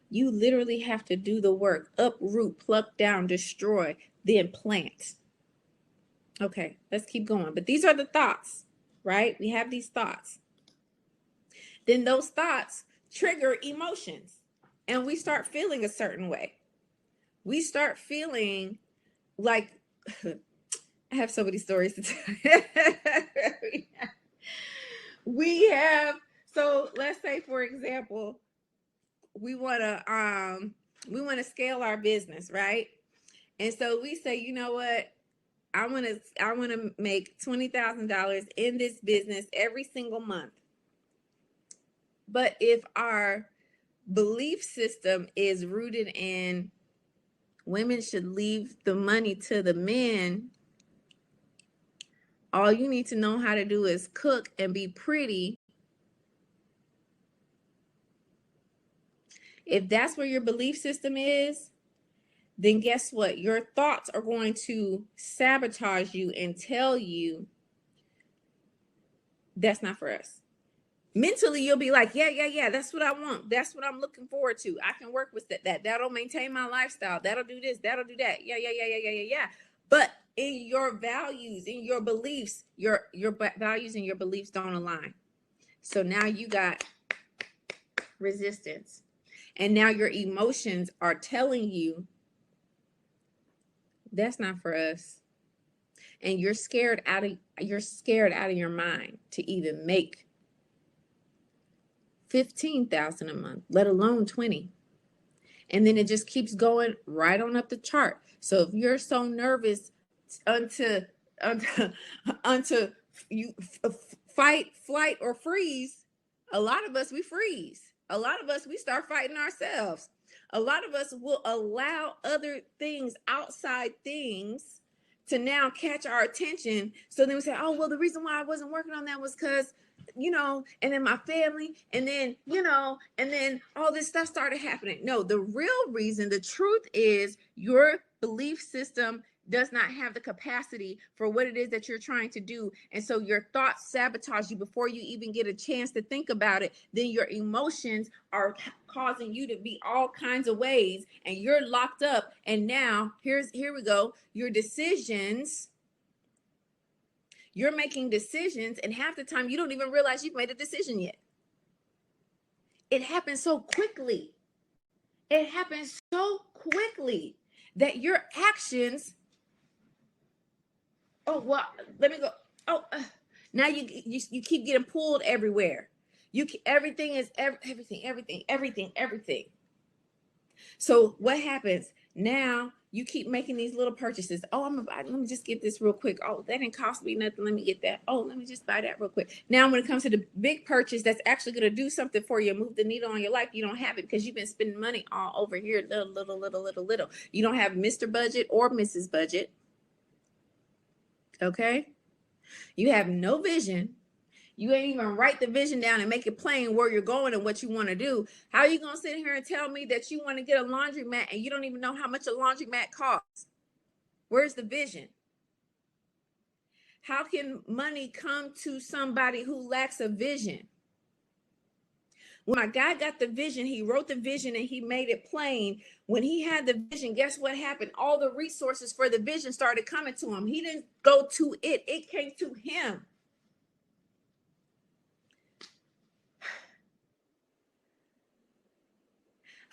You literally have to do the work, uproot, pluck down, destroy, then plant. Okay, let's keep going. But these are the thoughts, right? We have these thoughts. Then those thoughts trigger emotions, and we start feeling a certain way. We start feeling like, I have so many stories to tell. So let's say, for example, we want to scale our business, right? And so we say, you know what? I want to make $20,000 in this business every single month. But if our belief system is rooted in women should leave the money to the men, all you need to know how to do is cook and be pretty. If that's where your belief system is, then guess what? Your thoughts are going to sabotage you and tell you that's not for us. Mentally, you'll be like, yeah, that's what I want. That's what I'm looking forward to. I can work with that. That'll maintain my lifestyle. That'll do this. That'll do that. Yeah. But in your values, in your beliefs, your values and your beliefs don't align. So now you got resistance. And now your emotions are telling you that's not for us. And you're scared out of your mind to even make $15,000 a month, let alone 20. And then it just keeps going right on up the chart. So if you're so nervous unto you fight, flight, or freeze, a lot of us, we freeze. A lot of us, we start fighting ourselves. A lot of us will allow other things, outside things, to now catch our attention. So then we say, oh, well, the reason why I wasn't working on that was because, and then my family, and then all this stuff started happening. No, the real reason, the truth is your belief system does not have the capacity for what it is that you're trying to do. And so your thoughts sabotage you before you even get a chance to think about it. Then your emotions are causing you to be all kinds of ways, and you're locked up. And now here we go. Your decisions, you're making decisions, and half the time you don't even realize you've made a decision yet. It happens so quickly. It happens so quickly that your actions, let me go. Now you keep getting pulled everywhere. Everything. So what happens now? You keep making these little purchases. Let me just get this real quick. Oh, that didn't cost me nothing. Let me get that. Oh, let me just buy that real quick. Now, when it comes to the big purchase that's actually going to do something for you, move the needle on your life, you don't have it because you've been spending money all over here, little. You don't have Mr. Budget or Mrs. Budget. Okay? You have no vision. You ain't even write the vision down and make it plain where you're going and what you want to do. How are you going to sit here and tell me that you want to get a laundromat and you don't even know how much a laundromat costs? Where's the vision? How can money come to somebody who lacks a vision? When my guy got the vision, he wrote the vision and he made it plain. When he had the vision, guess what happened? All the resources for the vision started coming to him. He didn't go to it. It came to him.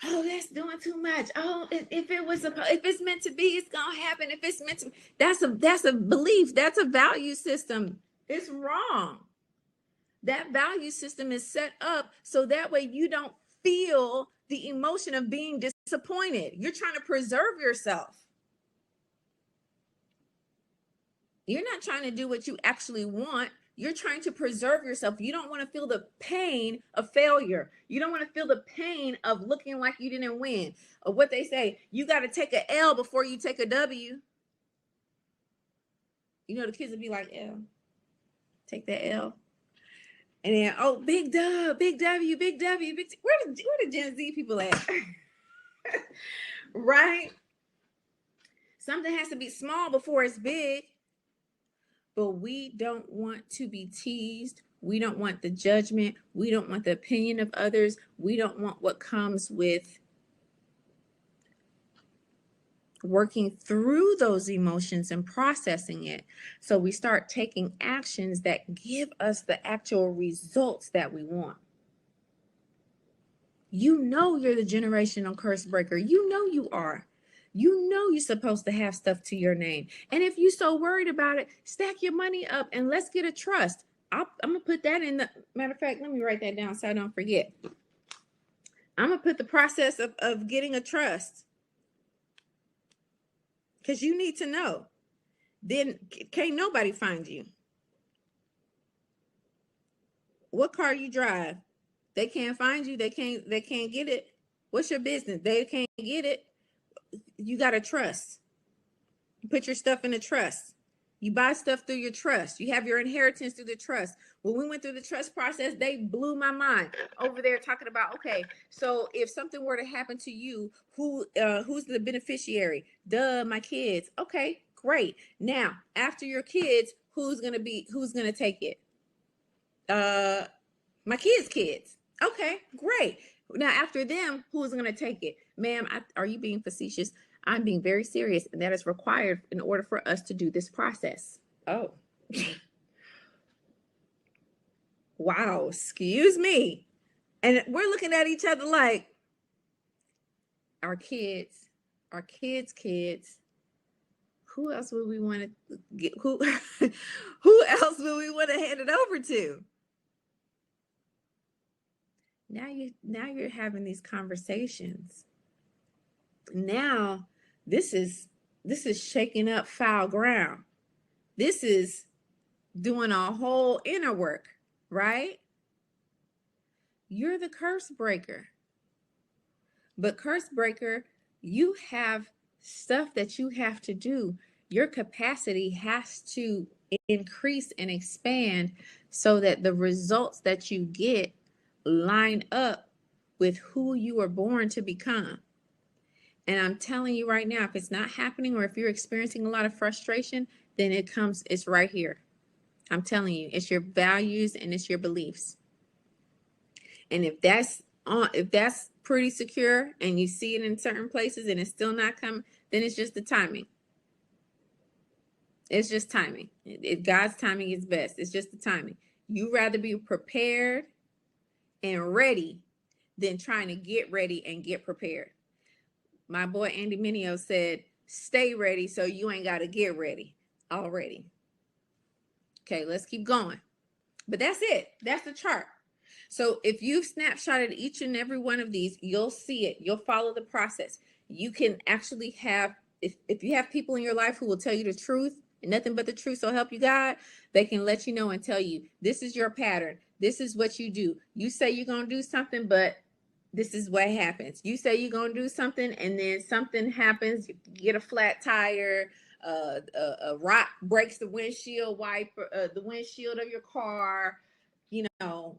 Oh, that's doing too much. Oh, if it's meant to be, it's gonna happen. If it's meant to, that's a belief. That's a value system. It's wrong. That value system is set up so that way you don't feel the emotion of being disappointed. You're trying to preserve yourself. You're not trying to do what you actually want. You're trying to preserve yourself. You don't want to feel the pain of failure. You don't want to feel the pain of looking like you didn't win. Or what they say, you got to take an L before you take a W. The kids would be like, L, take that L. And then, oh, big W, big W, big W, big T. Where the Gen Z people at? Right? Something has to be small before it's big. But we don't want to be teased. We don't want the judgment. We don't want the opinion of others. We don't want what comes with working through those emotions and processing it. So we start taking actions that give us the actual results that we want. You know you're the generational curse breaker. You know you are. You know you're supposed to have stuff to your name. And if you're so worried about it, stack your money up and let's get a trust. I'm going to put that in the, matter of fact, let me write that down so I don't forget. I'm going to put the process of getting a trust. Because you need to know. Then can't nobody find you. What car you drive? They can't find you. They can't get it. What's your business? They can't get it. You got to trust. You put your stuff in a trust. You buy stuff through your trust. You have your inheritance through the trust. When we went through the trust process, they blew my mind over there talking about, okay, so if something were to happen to you, who's the beneficiary? Duh, my kids. Okay, great. Now, after your kids, who's gonna take it? My kids. Okay, great. Now, after them, who's gonna take it? Ma'am, are you being facetious? I'm being very serious, and that is required in order for us to do this process. Oh. Wow, excuse me. And we're looking at each other like our kids, kids. Who else would we want to get? Who else would we want to hand it over to? Now you're having these conversations. Now this is shaking up foul ground. This is doing a whole inner work, right? You're the curse breaker. But curse breaker, you have stuff that you have to do. Your capacity has to increase and expand so that the results that you get line up with who you were born to become. And I'm telling you right now, if it's not happening or if you're experiencing a lot of frustration, then it's right here. I'm telling you, it's your values and it's your beliefs. And if that's pretty secure and you see it in certain places and it's still not coming, then it's just the timing. It's just timing. If God's timing is best, it's just the timing. You rather be prepared and ready than trying to get ready and get prepared. My boy Andy Mineo said, stay ready so you ain't got to get ready already. Okay, let's keep going. But that's it. That's the chart. So if you've snapshotted each and every one of these, you'll see it. You'll follow the process. You can actually have, if you have people in your life who will tell you the truth and nothing but the truth, so help you God, they can let you know and tell you, this is your pattern. This is what you do. You say you're going to do something, but this is what happens. You say you're going to do something and then something happens. You get a flat tire, a rock breaks the windshield wiper, the windshield of your car, you know,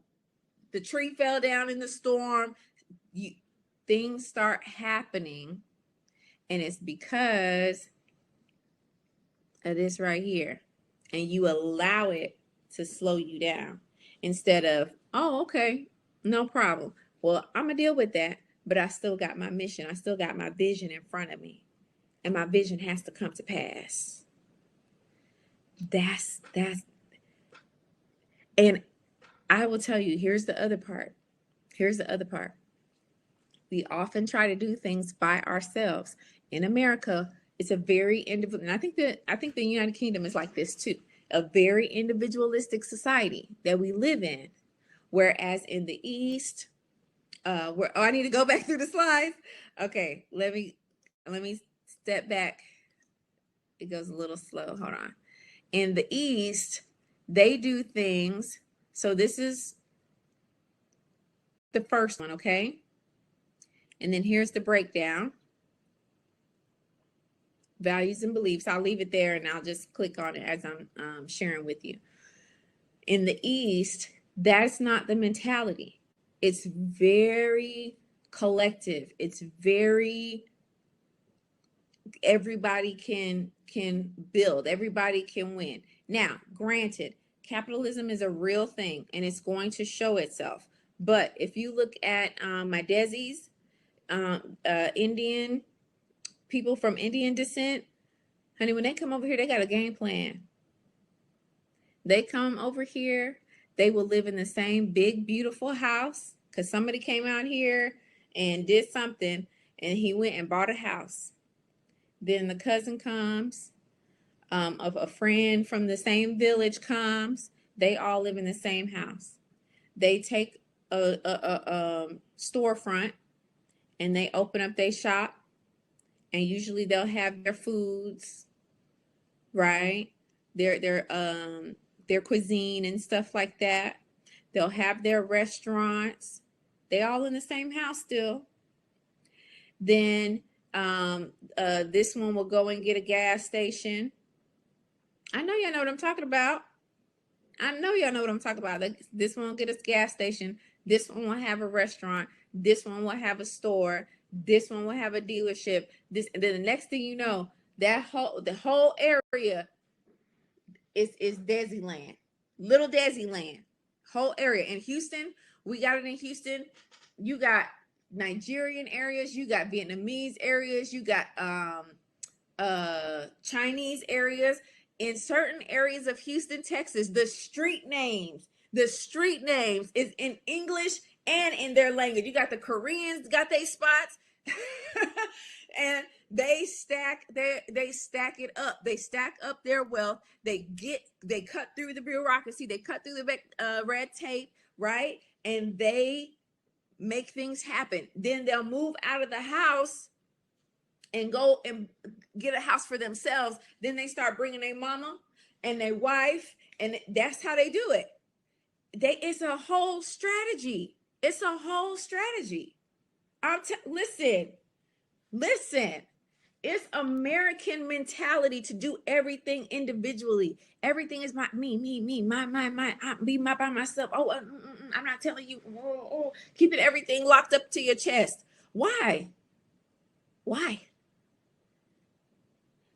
the tree fell down in the storm. Things start happening, and it's because of this right here. And you allow it to slow you down instead of, oh, okay, no problem. Well, I'm going to deal with that, but I still got my mission. I still got my vision in front of me, and my vision has to come to pass. That's, and I will tell you, here's the other part. We often try to do things by ourselves. In America, it's a very individual, and I think the United Kingdom is like this too. A very individualistic society that we live in. Whereas in the East, I need to go back through the slides. Okay, let me step back. It goes a little slow. Hold on. In the East, they do things. So this is the first one, okay? And then here's the breakdown. Values and beliefs. I'll leave it there and I'll just click on it as I'm sharing with you. In the East, That's not the mentality. It's very collective. It's very, everybody can build, everybody can win. Now, granted, capitalism is a real thing and it's going to show itself. But if you look at my Desis, Indian people from Indian descent, honey, when they come over here, they got a game plan. They come over here, they will live in the same big, beautiful house because somebody came out here and did something and he went and bought a house. Then the cousin comes, of a friend from the same village comes. They all live in the same house. They take a storefront and they open up their shop, and usually they'll have their foods, right? Their cuisine and stuff like that. They'll have their restaurants. They all in the same house still. Then this one will go and get a gas station. I know y'all know what I'm talking about. I know y'all know what I'm talking about. This one will get a gas station. This one will have a restaurant. This one will have a store. This one will have a dealership. This, and then the next thing you know, the whole area is Desi land, little Desi land, whole area. In Houston, we got it in Houston. You got Nigerian areas, you got Vietnamese areas, you got Chinese areas. In certain areas of Houston, Texas, the street names is in English and in their language. You got the Koreans got their spots and they stack it up. They stack up their wealth. They cut through the bureaucracy, they cut through the red tape, right? And they make things happen. Then they'll move out of the house and go and get a house for themselves. Then they start bringing their mama and their wife, and that's how they do it. It's a whole strategy. It's a whole strategy. Listen. It's American mentality to do everything individually. Everything is me, my, I be by myself. Oh, I'm not telling you. Keeping everything locked up to your chest. Why?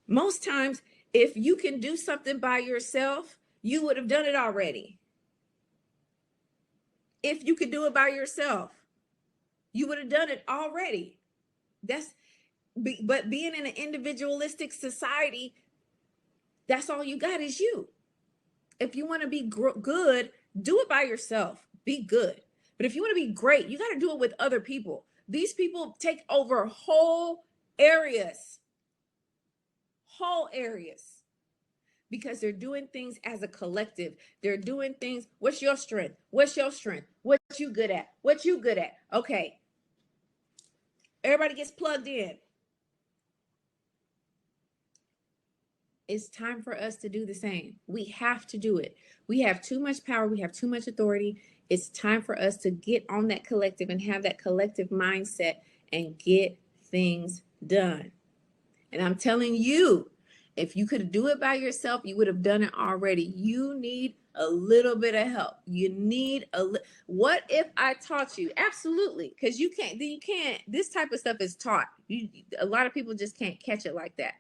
Most times, if you can do something by yourself, you would have done it already. If you could do it by yourself, you would have done it already. But being in an individualistic society, that's all you got is you. If you want to be good, do it by yourself. Be good. But if you want to be great, you got to do it with other people. These people take over whole areas, because they're doing things as a collective. They're doing things. What's your strength? What you good at? Okay. Everybody gets plugged in. It's time for us to do the same. We have to do it. We have too much power. We have too much authority. It's time for us to get on that collective and have that collective mindset and get things done. And I'm telling you, if you could do it by yourself, you would have done it already. You need a little bit of help. You need what if I taught you? Absolutely. Because you can't, this type of stuff is taught. A lot of people just can't catch it like that.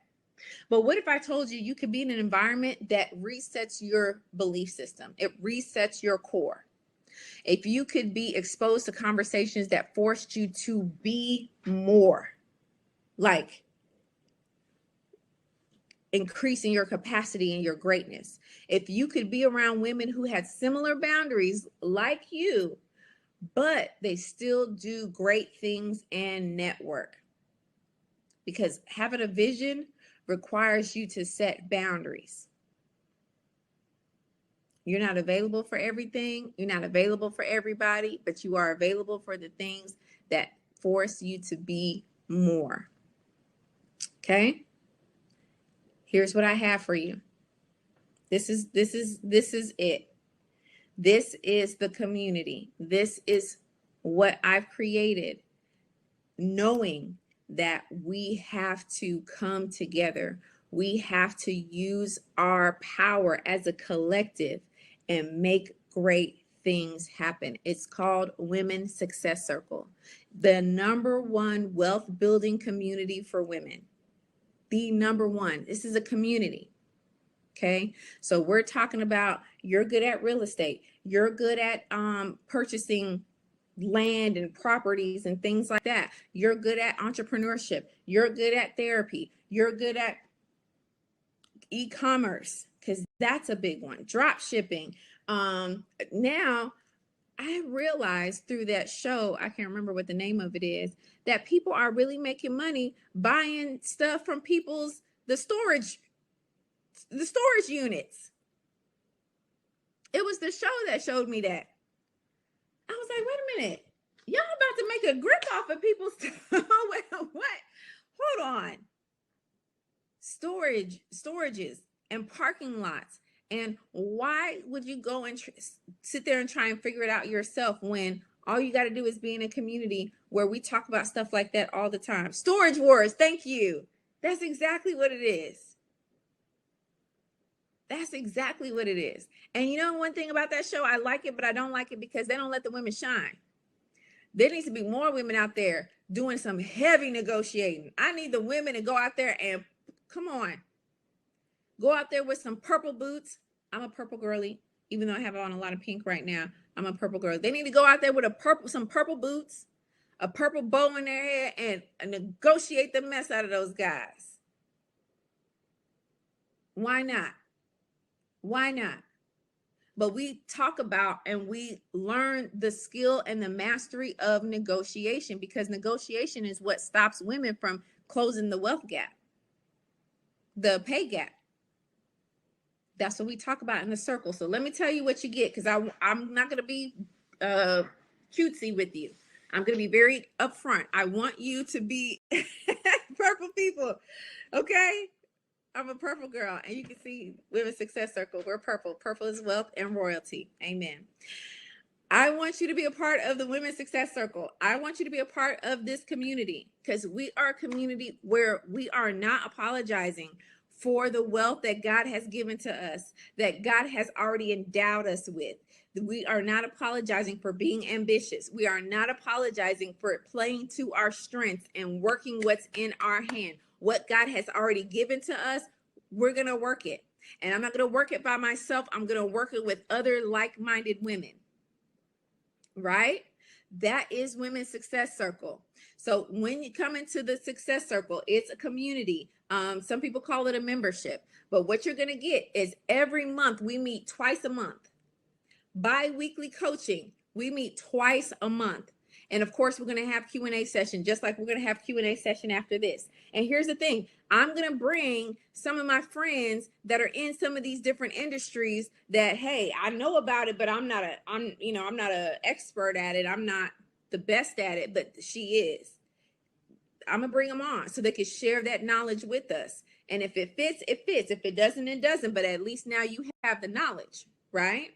But what if I told you you could be in an environment that resets your belief system? It resets your core. If you could be exposed to conversations that forced you to be more, like increasing your capacity and your greatness. If you could be around women who had similar boundaries like you, but they still do great things and network. Because having a vision requires you to set boundaries. You're not available for everything. You're not available for everybody, but you are available for the things that force you to be more. Okay? Here's what I have for you. This is it. This is the community. This is what I've created, knowing that we have to come together. We have to use our power as a collective and make great things happen. It's called Women Success Circle, the number one wealth building community for women. The number one. This is a community. Okay. So we're talking about, you're good at real estate. You're good at purchasing land and properties and things like that. You're good at entrepreneurship. You're good at therapy. You're good at e-commerce, because that's a big one. Drop shipping. Now I realized through that show, I can't remember what the name of it is, that people are really making money buying stuff from the storage units. It was the show that showed me that. I was like, wait a minute, y'all about to make a grip off of people's stuff. What? Hold on. Storages and parking lots. And why would you go and sit there and try and figure it out yourself when all you got to do is be in a community where we talk about stuff like that all the time? Storage wars. Thank you. That's exactly what it is. That's exactly what it is. And you know, one thing about that show, I like it, but I don't like it because they don't let the women shine. There needs to be more women out there doing some heavy negotiating. I need the women to go out there and, come on, go out there with some purple boots. I'm a purple girly, even though I have on a lot of pink right now. I'm a purple girl. They need to go out there with some purple boots, a purple bow in their hair, and negotiate the mess out of those guys. Why not? Why not? But we talk about and we learn the skill and the mastery of negotiation, because negotiation is what stops women from closing the wealth gap, the pay gap. That's what we talk about in the circle. So let me tell you what you get, because I'm not going to be cutesy with you. I'm going to be very upfront. I want you to be purple people. Okay? I'm a purple girl, and you can see Women's Success Circle. We're purple. Purple is wealth and royalty. Amen. I want you to be a part of the Women's Success Circle. I want you to be a part of this community, because we are a community where we are not apologizing for the wealth that God has given to us, that God has already endowed us with. We are not apologizing for being ambitious. We are not apologizing for playing to our strengths and working what's in our hand. What God has already given to us, we're going to work it. And I'm not going to work it by myself. I'm going to work it with other like-minded women. Right? That is Women's Success Circle. So when you come into the Success Circle, it's a community. Some people call it a membership. But what you're going to get is every month we meet twice a month. Bi-weekly coaching, we meet twice a month. And of course, we're going to have Q&A session, just like we're going to have Q&A session after this. And here's the thing. I'm going to bring some of my friends that are in some of these different industries that, hey, I know about it, but I'm not an expert at it. I'm not the best at it, but she is. I'm going to bring them on so they can share that knowledge with us. And if it fits, it fits. If it doesn't, it doesn't. But at least now you have the knowledge, right?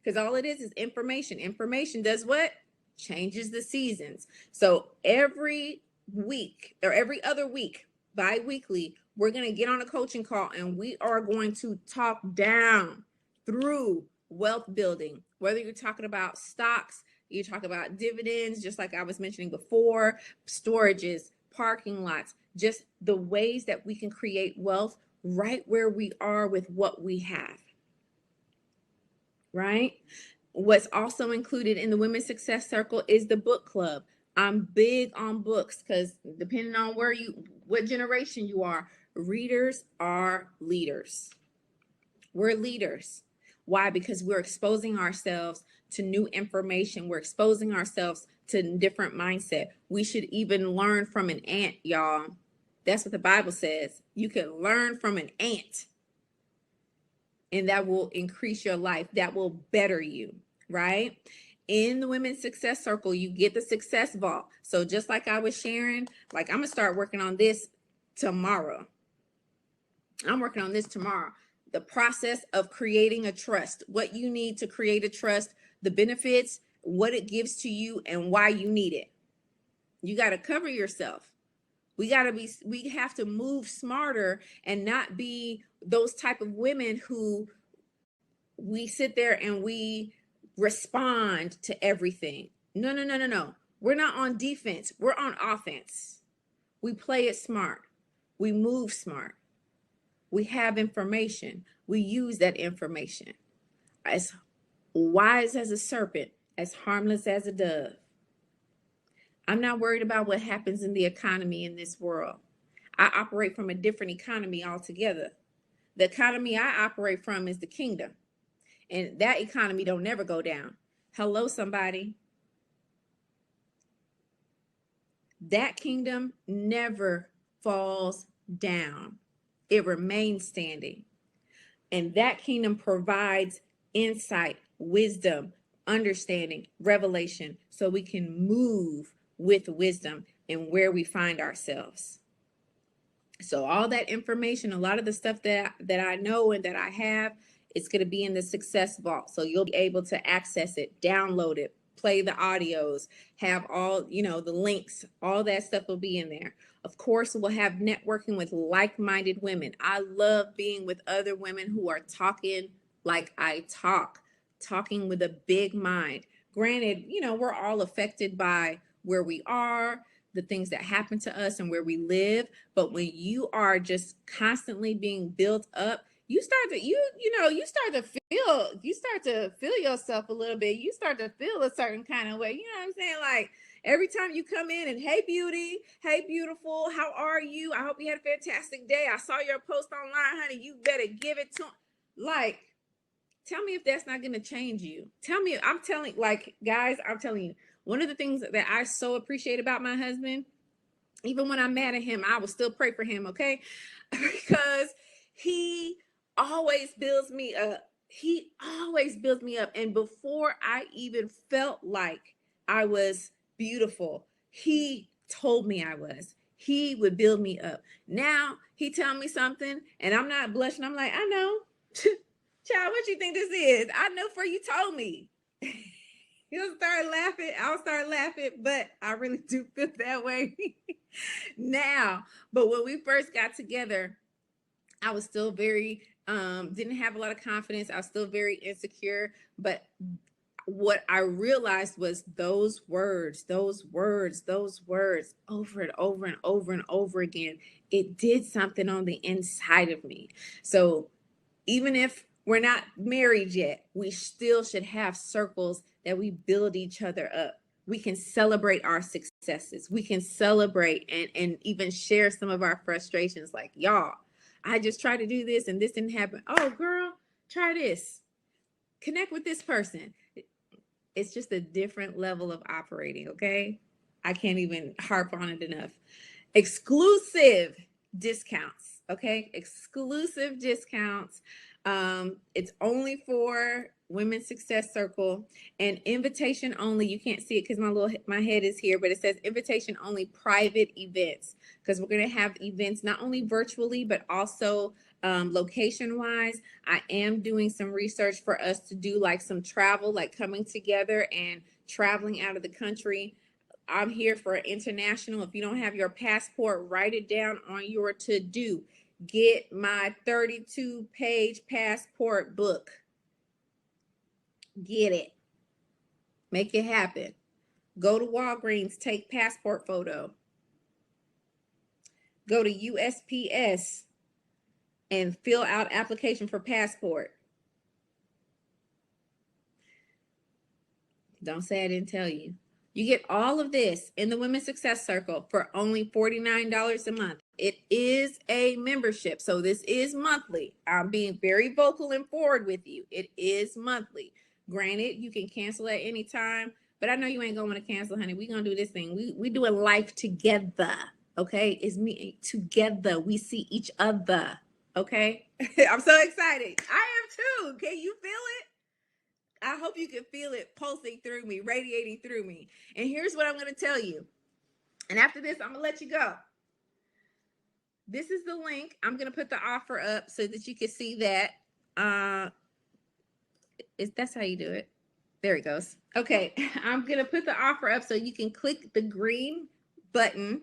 Because all it is information. Information does what? Changes the seasons. So every week or every other week, bi-weekly, we're going to get on a coaching call and we are going to talk down through wealth building. Whether you're talking about stocks, you talk about dividends, just like I was mentioning before, storages, parking lots, just the ways that we can create wealth right where we are with what we have. Right? What's also included in the Women's Success Circle is the book club. I'm big on books because depending on what generation you are, readers are leaders. We're leaders. Why? Because we're exposing ourselves to new information. We're exposing ourselves to different mindset. We should even learn from an ant, y'all. That's what the Bible says. You can learn from an ant. And that will increase your life. That will better you, right? In the Women's Success Circle, you get the Success Vault. So just like I was sharing, like I'm going to start working on this tomorrow. I'm working on this tomorrow. The process of creating a trust, what you need to create a trust, the benefits, what it gives to you, and why you need it. You got to cover yourself. We have to move smarter and not be those type of women who we sit there and we respond to everything. No, no, no, no, no. We're not on defense. We're on offense. We play it smart. We move smart. We have information. We use that information. As wise as a serpent, as harmless as a dove. I'm not worried about what happens in the economy in this world. I operate from a different economy altogether. The economy I operate from is the kingdom. And that economy don't never go down. Hello, somebody. That kingdom never falls down. It remains standing. And that kingdom provides insight, wisdom, understanding, revelation, so we can move with wisdom in where we find ourselves. So all that information, a lot of the stuff that I know and that I have, it's going to be in the Success Vault. So you'll be able to access it, download it, play the audios, have all, the links, all that stuff will be in there. Of course, we'll have networking with like-minded women. I love being with other women who are talking like I talk, talking with a big mind. Granted, we're all affected by where we are, the things that happen to us and where we live. But when you are just constantly being built up, you start to feel yourself a little bit. You start to feel a certain kind of way. You know what I'm saying? Like every time you come in and, hey, beauty, hey, beautiful, how are you? I hope you had a fantastic day. I saw your post online, honey. You better give it to him. Like, tell me if that's not going to change you. Tell me, guys, I'm telling you, one of the things that I so appreciate about my husband, even when I'm mad at him, I will still pray for him, okay? Because he always builds me up. He always builds me up. And before I even felt like I was beautiful, he told me I was. He would build me up. Now he tell me something and I'm not blushing. I'm like, I know. Child, what you think this is? I know, for you told me. He'll start laughing. I'll start laughing, but I really do feel that way now. But when we first got together, I was still very, didn't have a lot of confidence. I was still very insecure. But what I realized was those words over and over and over and over again, it did something on the inside of me. So even if we're not married yet, we still should have circles that we build each other up. We can celebrate our successes. We can celebrate and even share some of our frustrations. Like, y'all, I just tried to do this and this didn't happen. Oh, girl, try this. Connect with this person. It's just a different level of operating, okay? I can't even harp on it enough. Exclusive discounts, okay? Exclusive discounts. It's only for Women's Success Circle and invitation only. You can't see it because my head is here, but it says invitation only private events, because we're going to have events not only virtually but also location wise. I am doing some research for us to do like some travel, like coming together and traveling out of the country. I'm here for international. If you don't have your passport, write it down on your to-do. Get my 32-page passport book. Get it. Make it happen. Go to Walgreens, take passport photo. Go to USPS and fill out application for passport. Don't say I didn't tell you. You get all of this in the Women's Success Circle for only $49 a month. It is a membership, so this is monthly. I'm being very vocal and forward with you. It is monthly. Granted, you can cancel at any time, but I know you ain't going to cancel, honey. We're going to do this thing. We doing life together, okay? It's me together. We see each other, okay? I'm so excited. I am too. Can you feel it? I hope you can feel it pulsing through me, radiating through me. And here's what I'm going to tell you. And after this, I'm going to let you go. This is the link. I'm going to put the offer up so that you can see that. That's how you do it. There it goes. Okay. I'm going to put the offer up so you can click the green button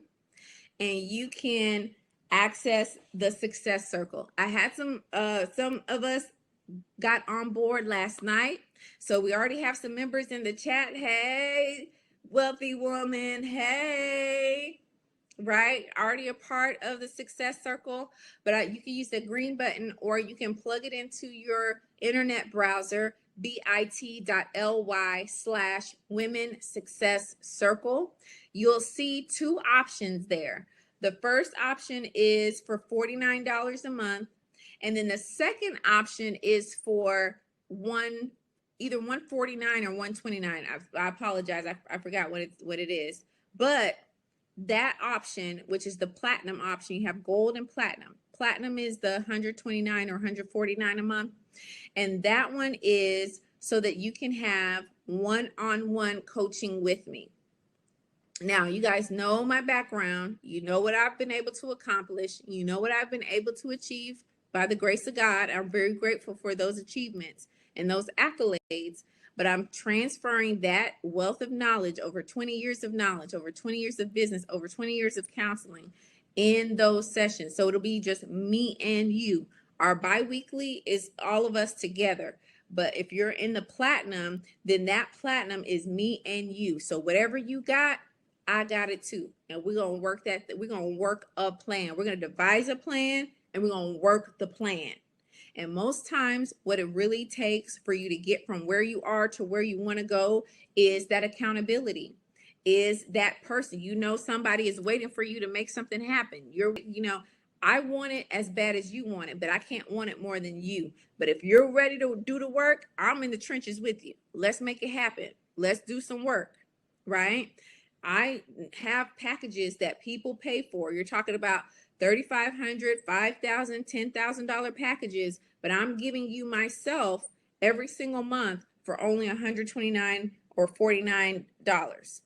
and you can access the Success Circle. I had some of us got on board last night. So we already have some members in the chat. Hey, wealthy woman. Hey, right? Already a part of the success circle, but you can use the green button or you can plug it into your internet browser, bit.ly/women success circle. You'll see two options there. The first option is for $49 a month. And then the second option is for either 149 or 129. I apologize. I forgot what it is. But that option, which is the platinum option, you have gold and platinum. Platinum is the 129 or 149 a month. And that one is so that you can have one-on-one coaching with me. Now, you guys know my background. You know what I've been able to accomplish. You know what I've been able to achieve by the grace of God. I'm very grateful for those achievements and those accolades. But I'm transferring that wealth of knowledge, over 20 years of knowledge, over 20 years of business, over 20 years of counseling in those sessions. So it'll be just me and you. Our bi-weekly is all of us together. But if you're in the platinum, then that platinum is me and you. So whatever you got, I got it too. And we're going to work that. We're going to work a plan. We're going to devise a plan and we're going to work the plan. And most times what it really takes for you to get from where you are to where you want to go is that accountability, is that person. You know, somebody is waiting for you to make something happen. I want it as bad as you want it, but I can't want it more than you. But if you're ready to do the work, I'm in the trenches with you. Let's make it happen. Let's do some work, right? I have packages that people pay for. You're talking about $3,500, $5,000, $10,000 packages, but I'm giving you myself every single month for only $129 or $49.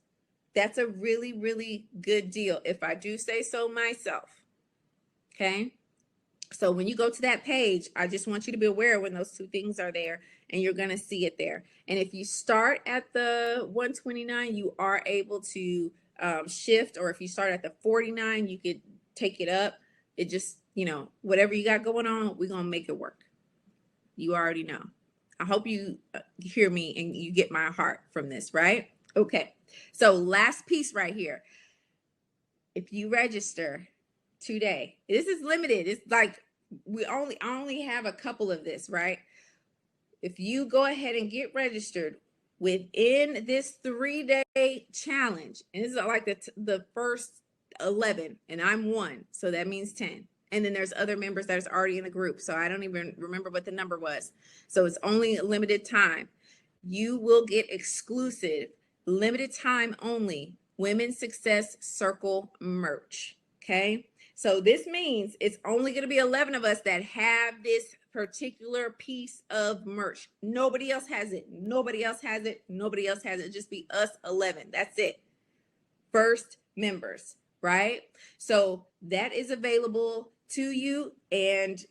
That's a really, really good deal, if I do say so myself. Okay? So when you go to that page, I just want you to be aware when those two things are there, and you're going to see it there. And if you start at the 129, you are able to shift, or if you start at the 49, you could take it up. It just, whatever you got going on, we're going to make it work. You already know. I hope you hear me and you get my heart from this, right? Okay. So last piece right here. If you register today, this is limited. It's like I only have a couple of this, right? If you go ahead and get registered within this 3-day challenge, and this is like the first 11, and I'm one, so that means 10. And then there's other members that's already in the group, so I don't even remember what the number was. So it's only a limited time. You will get exclusive, limited time only, Women's Success Circle merch, okay? So this means it's only going to be 11 of us that have this particular piece of merch. Nobody else has it. Nobody else has it. Nobody else has it. Just be us 11. That's it. First members, right? So that is available to you, and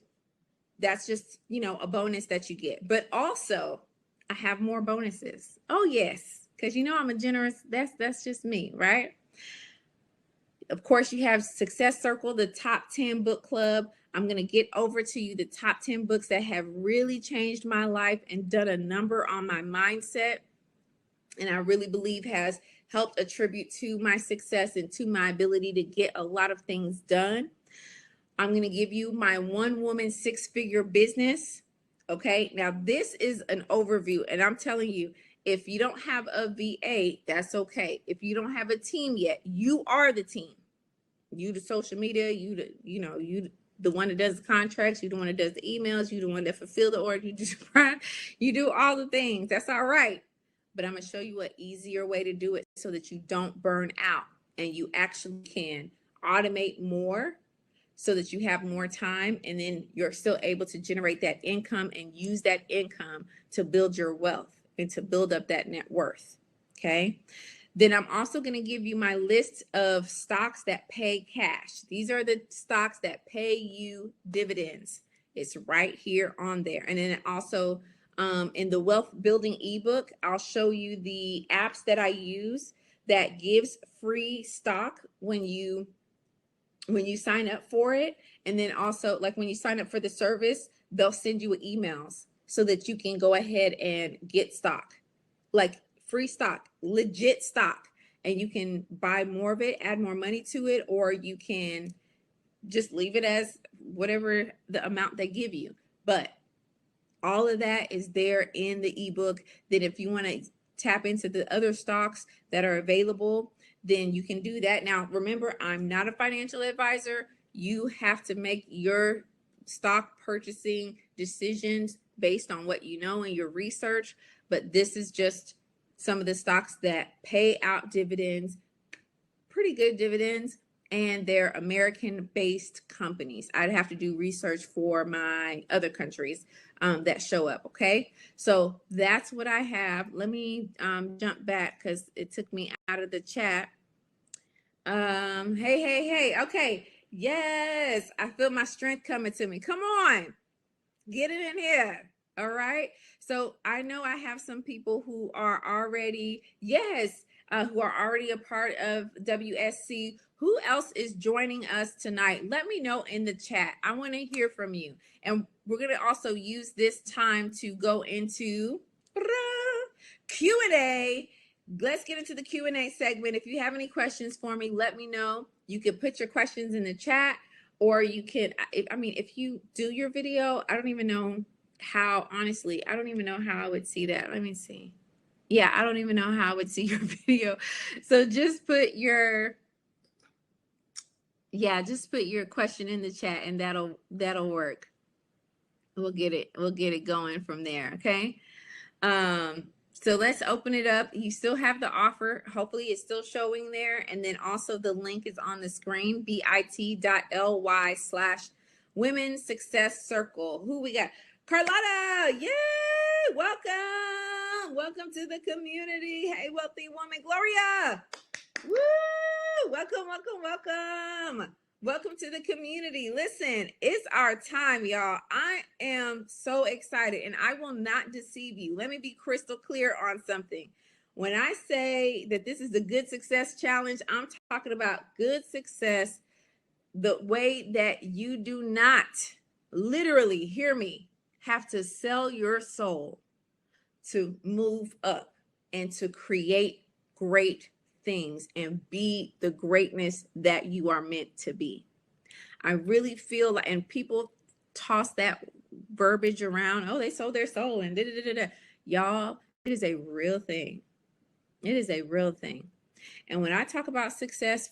that's just, a bonus that you get. But also, I have more bonuses. Oh, yes, because I'm a generous, that's just me, right? Of course, you have Success Circle, the top 10 book club. I'm going to get over to you the top 10 books that have really changed my life and done a number on my mindset, and I really believe has helped attribute to my success and to my ability to get a lot of things done. I'm going to give you my one-woman six-figure business. Okay, now this is an overview, and I'm telling you, if you don't have a VA, that's okay. If you don't have a team yet, you are the team. You the social media, you the one that does the contracts, you the one that does the emails, you the one that fulfill the order, you do all the things. That's all right. But I'm going to show you an easier way to do it so that you don't burn out and you actually can automate more so that you have more time, and then you're still able to generate that income and use that income to build your wealth and to build up that net worth. Okay. Then I'm also going to give you my list of stocks that pay cash. These are the stocks that pay you dividends. It's right here on there. And then also in the wealth building ebook, I'll show you the apps that I use that gives free stock when you sign up for it. And then also, like when you sign up for the service, they'll send you emails so that you can go ahead and get stock, like free stock, legit stock, and you can buy more of it, add more money to it, or you can just leave it as whatever the amount they give you. But all of that is there in the ebook. Then if you want to tap into the other stocks that are available, then you can do that. Now, remember, I'm not a financial advisor. You have to make your stock purchasing decisions based on what you know and your research. But this is just some of the stocks that pay out dividends, pretty good dividends, and they're American-based companies. I'd have to do research for my other countries that show up, okay? So that's what I have. Let me jump back because it took me out of the chat. Hey, okay. Yes, I feel my strength coming to me. Come on, get it in here. All right. So I know I have some people who are already, yes, who are already a part of WSC. Who else is joining us tonight? Let me know in the chat. I want to hear from you. And we're going to also use this time to go into Q&A. Let's get into the Q&A segment. If you have any questions for me, let me know. You can put your questions in the chat, or you can, if you do your video, I don't even know how, honestly, I don't even know how I would see that. Let me see. Yeah, I don't even know how I would see your video. So just put your question in the chat, and that'll work. We'll get it going from there, okay? So let's open it up. You still have the offer. Hopefully it's still showing there. And then also the link is on the screen, bit.ly/Women's Success Circle. Who we got? Carlotta, yay! Welcome to the community. Hey, wealthy woman. Gloria, woo! Welcome. Welcome to the community. Listen, it's our time, y'all. I am so excited, and I will not deceive you. Let me be crystal clear on something. When I say that this is the Good Success Challenge, I'm talking about good success the way that you do not, literally, hear me, have to sell your soul to move up and to create great things and be the greatness that you are meant to be. I really feel like, and people toss that verbiage around, oh, they sold their soul and da-da-da-da. Y'all, it is a real thing. It is a real thing. And when I talk about success,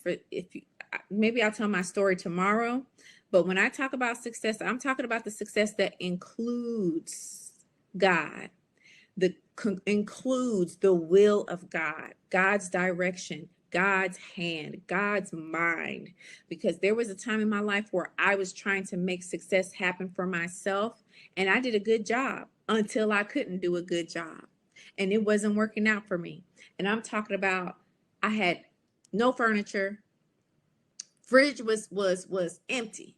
maybe I'll tell my story tomorrow, but when I talk about success, I'm talking about the success that includes God, includes the will of God, God's direction, God's hand, God's mind. Because there was a time in my life where I was trying to make success happen for myself, and I did a good job until I couldn't do a good job, and it wasn't working out for me. And I'm talking about, I had no furniture, fridge was empty.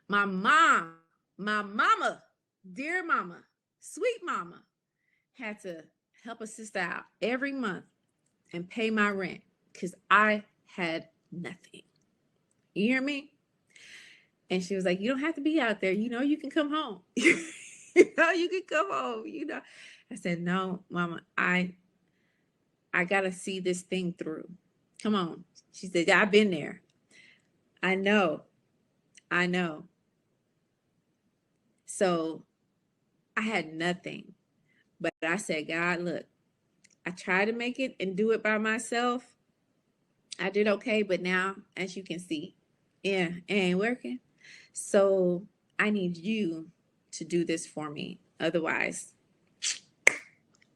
My mama, dear mama, sweet mama, had to help a sister out every month and pay my rent because I had nothing. You hear me? And she was like, you don't have to be out there. You can come home. You can come home. I said, no, mama, I got to see this thing through. Come on. She said, I've been there. I know. So I had nothing. But I said, God, look, I tried to make it and do it by myself. I did okay, but now, as you can see, it ain't working. So I need you to do this for me. Otherwise,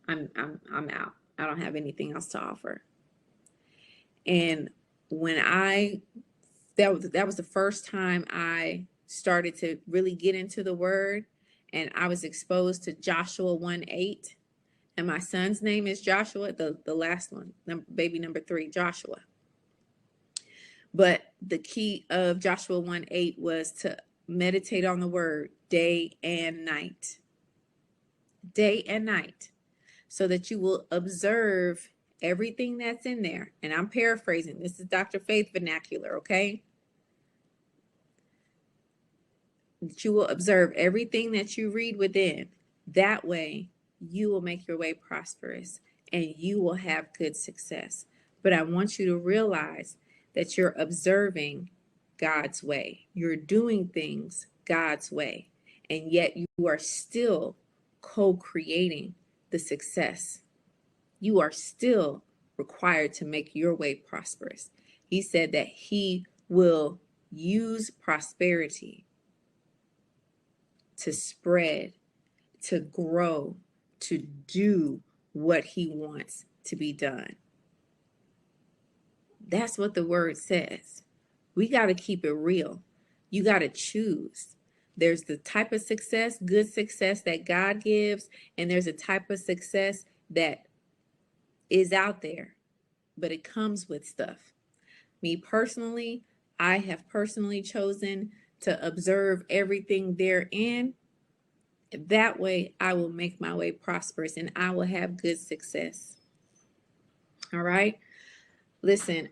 I'm out. I don't have anything else to offer. And when that was the first time I started to really get into the word, and I was exposed to Joshua 1:8. And my son's name is Joshua, the last one, baby number 3, Joshua. But the key of Joshua 1:8 was to meditate on the word day and night. Day and night. So that you will observe everything that's in there. And I'm paraphrasing. This is Dr. Faith vernacular, okay? That you will observe everything that you read within. That way, you will make your way prosperous and you will have good success. But I want you to realize that you're observing God's way, you're doing things God's way, and yet you are still co creating the success. You are still required to make your way prosperous. He said that He will use prosperity to spread, to grow, to do what He wants to be done. That's what the word says. We got to keep it real. You got to choose. There's the type of success, good success that God gives, and there's a type of success that is out there, but it comes with stuff. Me personally, I have personally chosen to observe everything therein. That way, I will make my way prosperous and I will have good success. All right. Listen,